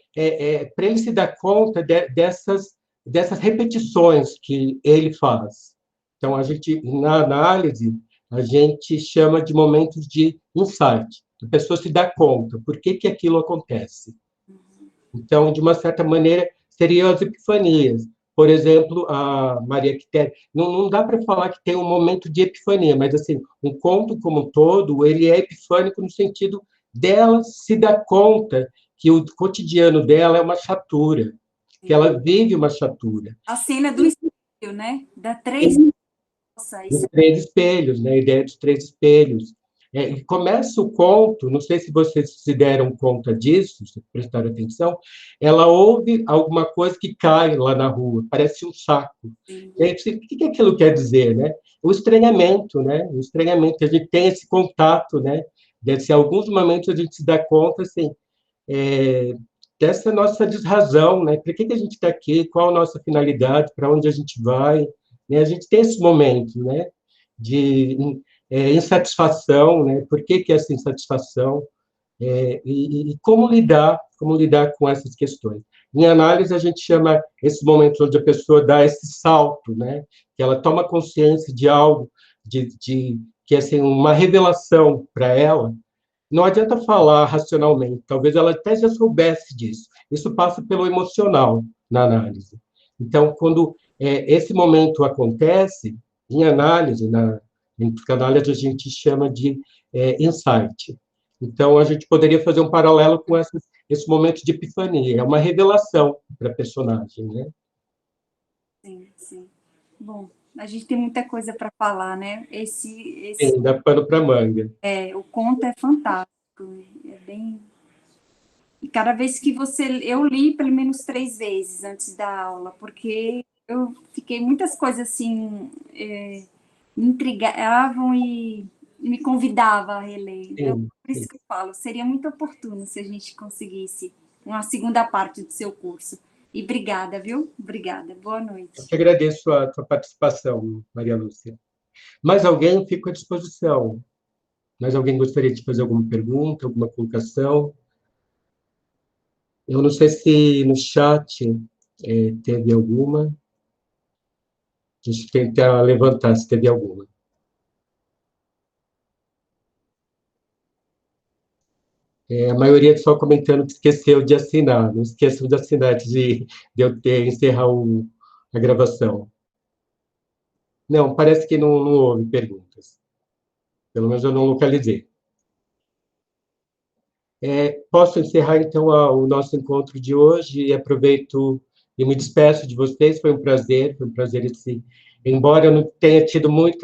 para ele se dar conta dessas repetições que ele faz. Então, na análise, a gente chama de momentos de insight. A pessoa se dá conta por que aquilo acontece. Então, de uma certa maneira, seriam as epifanias. Por exemplo, a Maria Quitéria, não dá para falar que tem um momento de epifania, mas assim, um conto como um todo, ele é epifânico no sentido dela se dar conta que o cotidiano dela é uma chatura, que ela vive uma chatura. A cena do espelho, né? Da três... Nossa, isso... Os 3 espelhos, né? A ideia dos 3 espelhos. E começa o conto, não sei se vocês se deram conta disso, se prestaram atenção, ela ouve alguma coisa que cai lá na rua, parece um saco. E aí, o que aquilo quer dizer, né? O estranhamento, né? O estranhamento, a gente tem esse contato, né? Em alguns momentos a gente se dá conta, assim, dessa nossa desrazão, né? Por que a gente está aqui? Qual a nossa finalidade? Para onde a gente vai? Né? A gente tem esse momento, né? De insatisfação, né? Por que essa insatisfação? E como lidar com essas questões? Em análise, a gente chama esse momento onde a pessoa dá esse salto, né? Que ela toma consciência de algo, que é assim, uma revelação para ela. Não adianta falar racionalmente, talvez ela até já soubesse disso. Isso passa pelo emocional na análise. Então, quando esse momento acontece, em análise, em psicanálise, a gente chama de insight. Então, a gente poderia fazer um paralelo com esse momento de epifania, é uma revelação para a personagem, né? Sim, sim. Bom, a gente tem muita coisa para falar, né? Sim, dá pano para manga. O conto é fantástico, é bem... E cada vez que eu li pelo menos 3 vezes antes da aula, porque eu fiquei muitas coisas assim, me intrigavam e me convidava a reler. Então, por isso que eu falo, seria muito oportuno se a gente conseguisse uma segunda parte do seu curso. E obrigada, viu? Obrigada. Boa noite. Eu que agradeço a sua participação, Maria Lúcia. Mais alguém? Fico à disposição. Mais alguém gostaria de fazer alguma pergunta, alguma colocação? Eu não sei se no chat teve alguma. Deixa eu tentar levantar se teve alguma. A maioria só comentando que esqueceu de assinar. Não esqueçam de assinar antes de eu encerrar a gravação. Não, parece que não houve perguntas. Pelo menos eu não localizei. Posso encerrar, então, o nosso encontro de hoje e aproveito e me despeço de vocês. Foi um prazer embora eu não tenha tido muito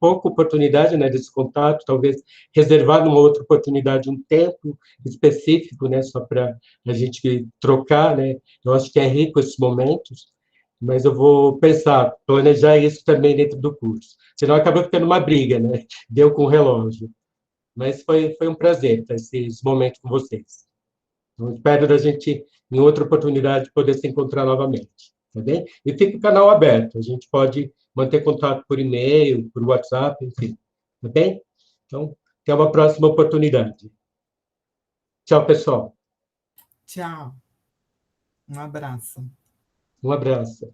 pouca oportunidade, né, desse contato, talvez reservar numa outra oportunidade um tempo específico, né, só para a gente trocar, né? Eu acho que é rico esses momentos, mas eu vou planejar isso também dentro do curso. Senão acaba ficando uma briga, né? Deu com o relógio. Mas foi um prazer ter esses momentos com vocês. Então, espero da gente, em outra oportunidade, poder se encontrar novamente. Tá bem? E fica o canal aberto. A gente pode manter contato por e-mail, por WhatsApp, enfim. Tá bem? Então, até uma próxima oportunidade. Tchau, pessoal. Tchau. Um abraço. Um abraço.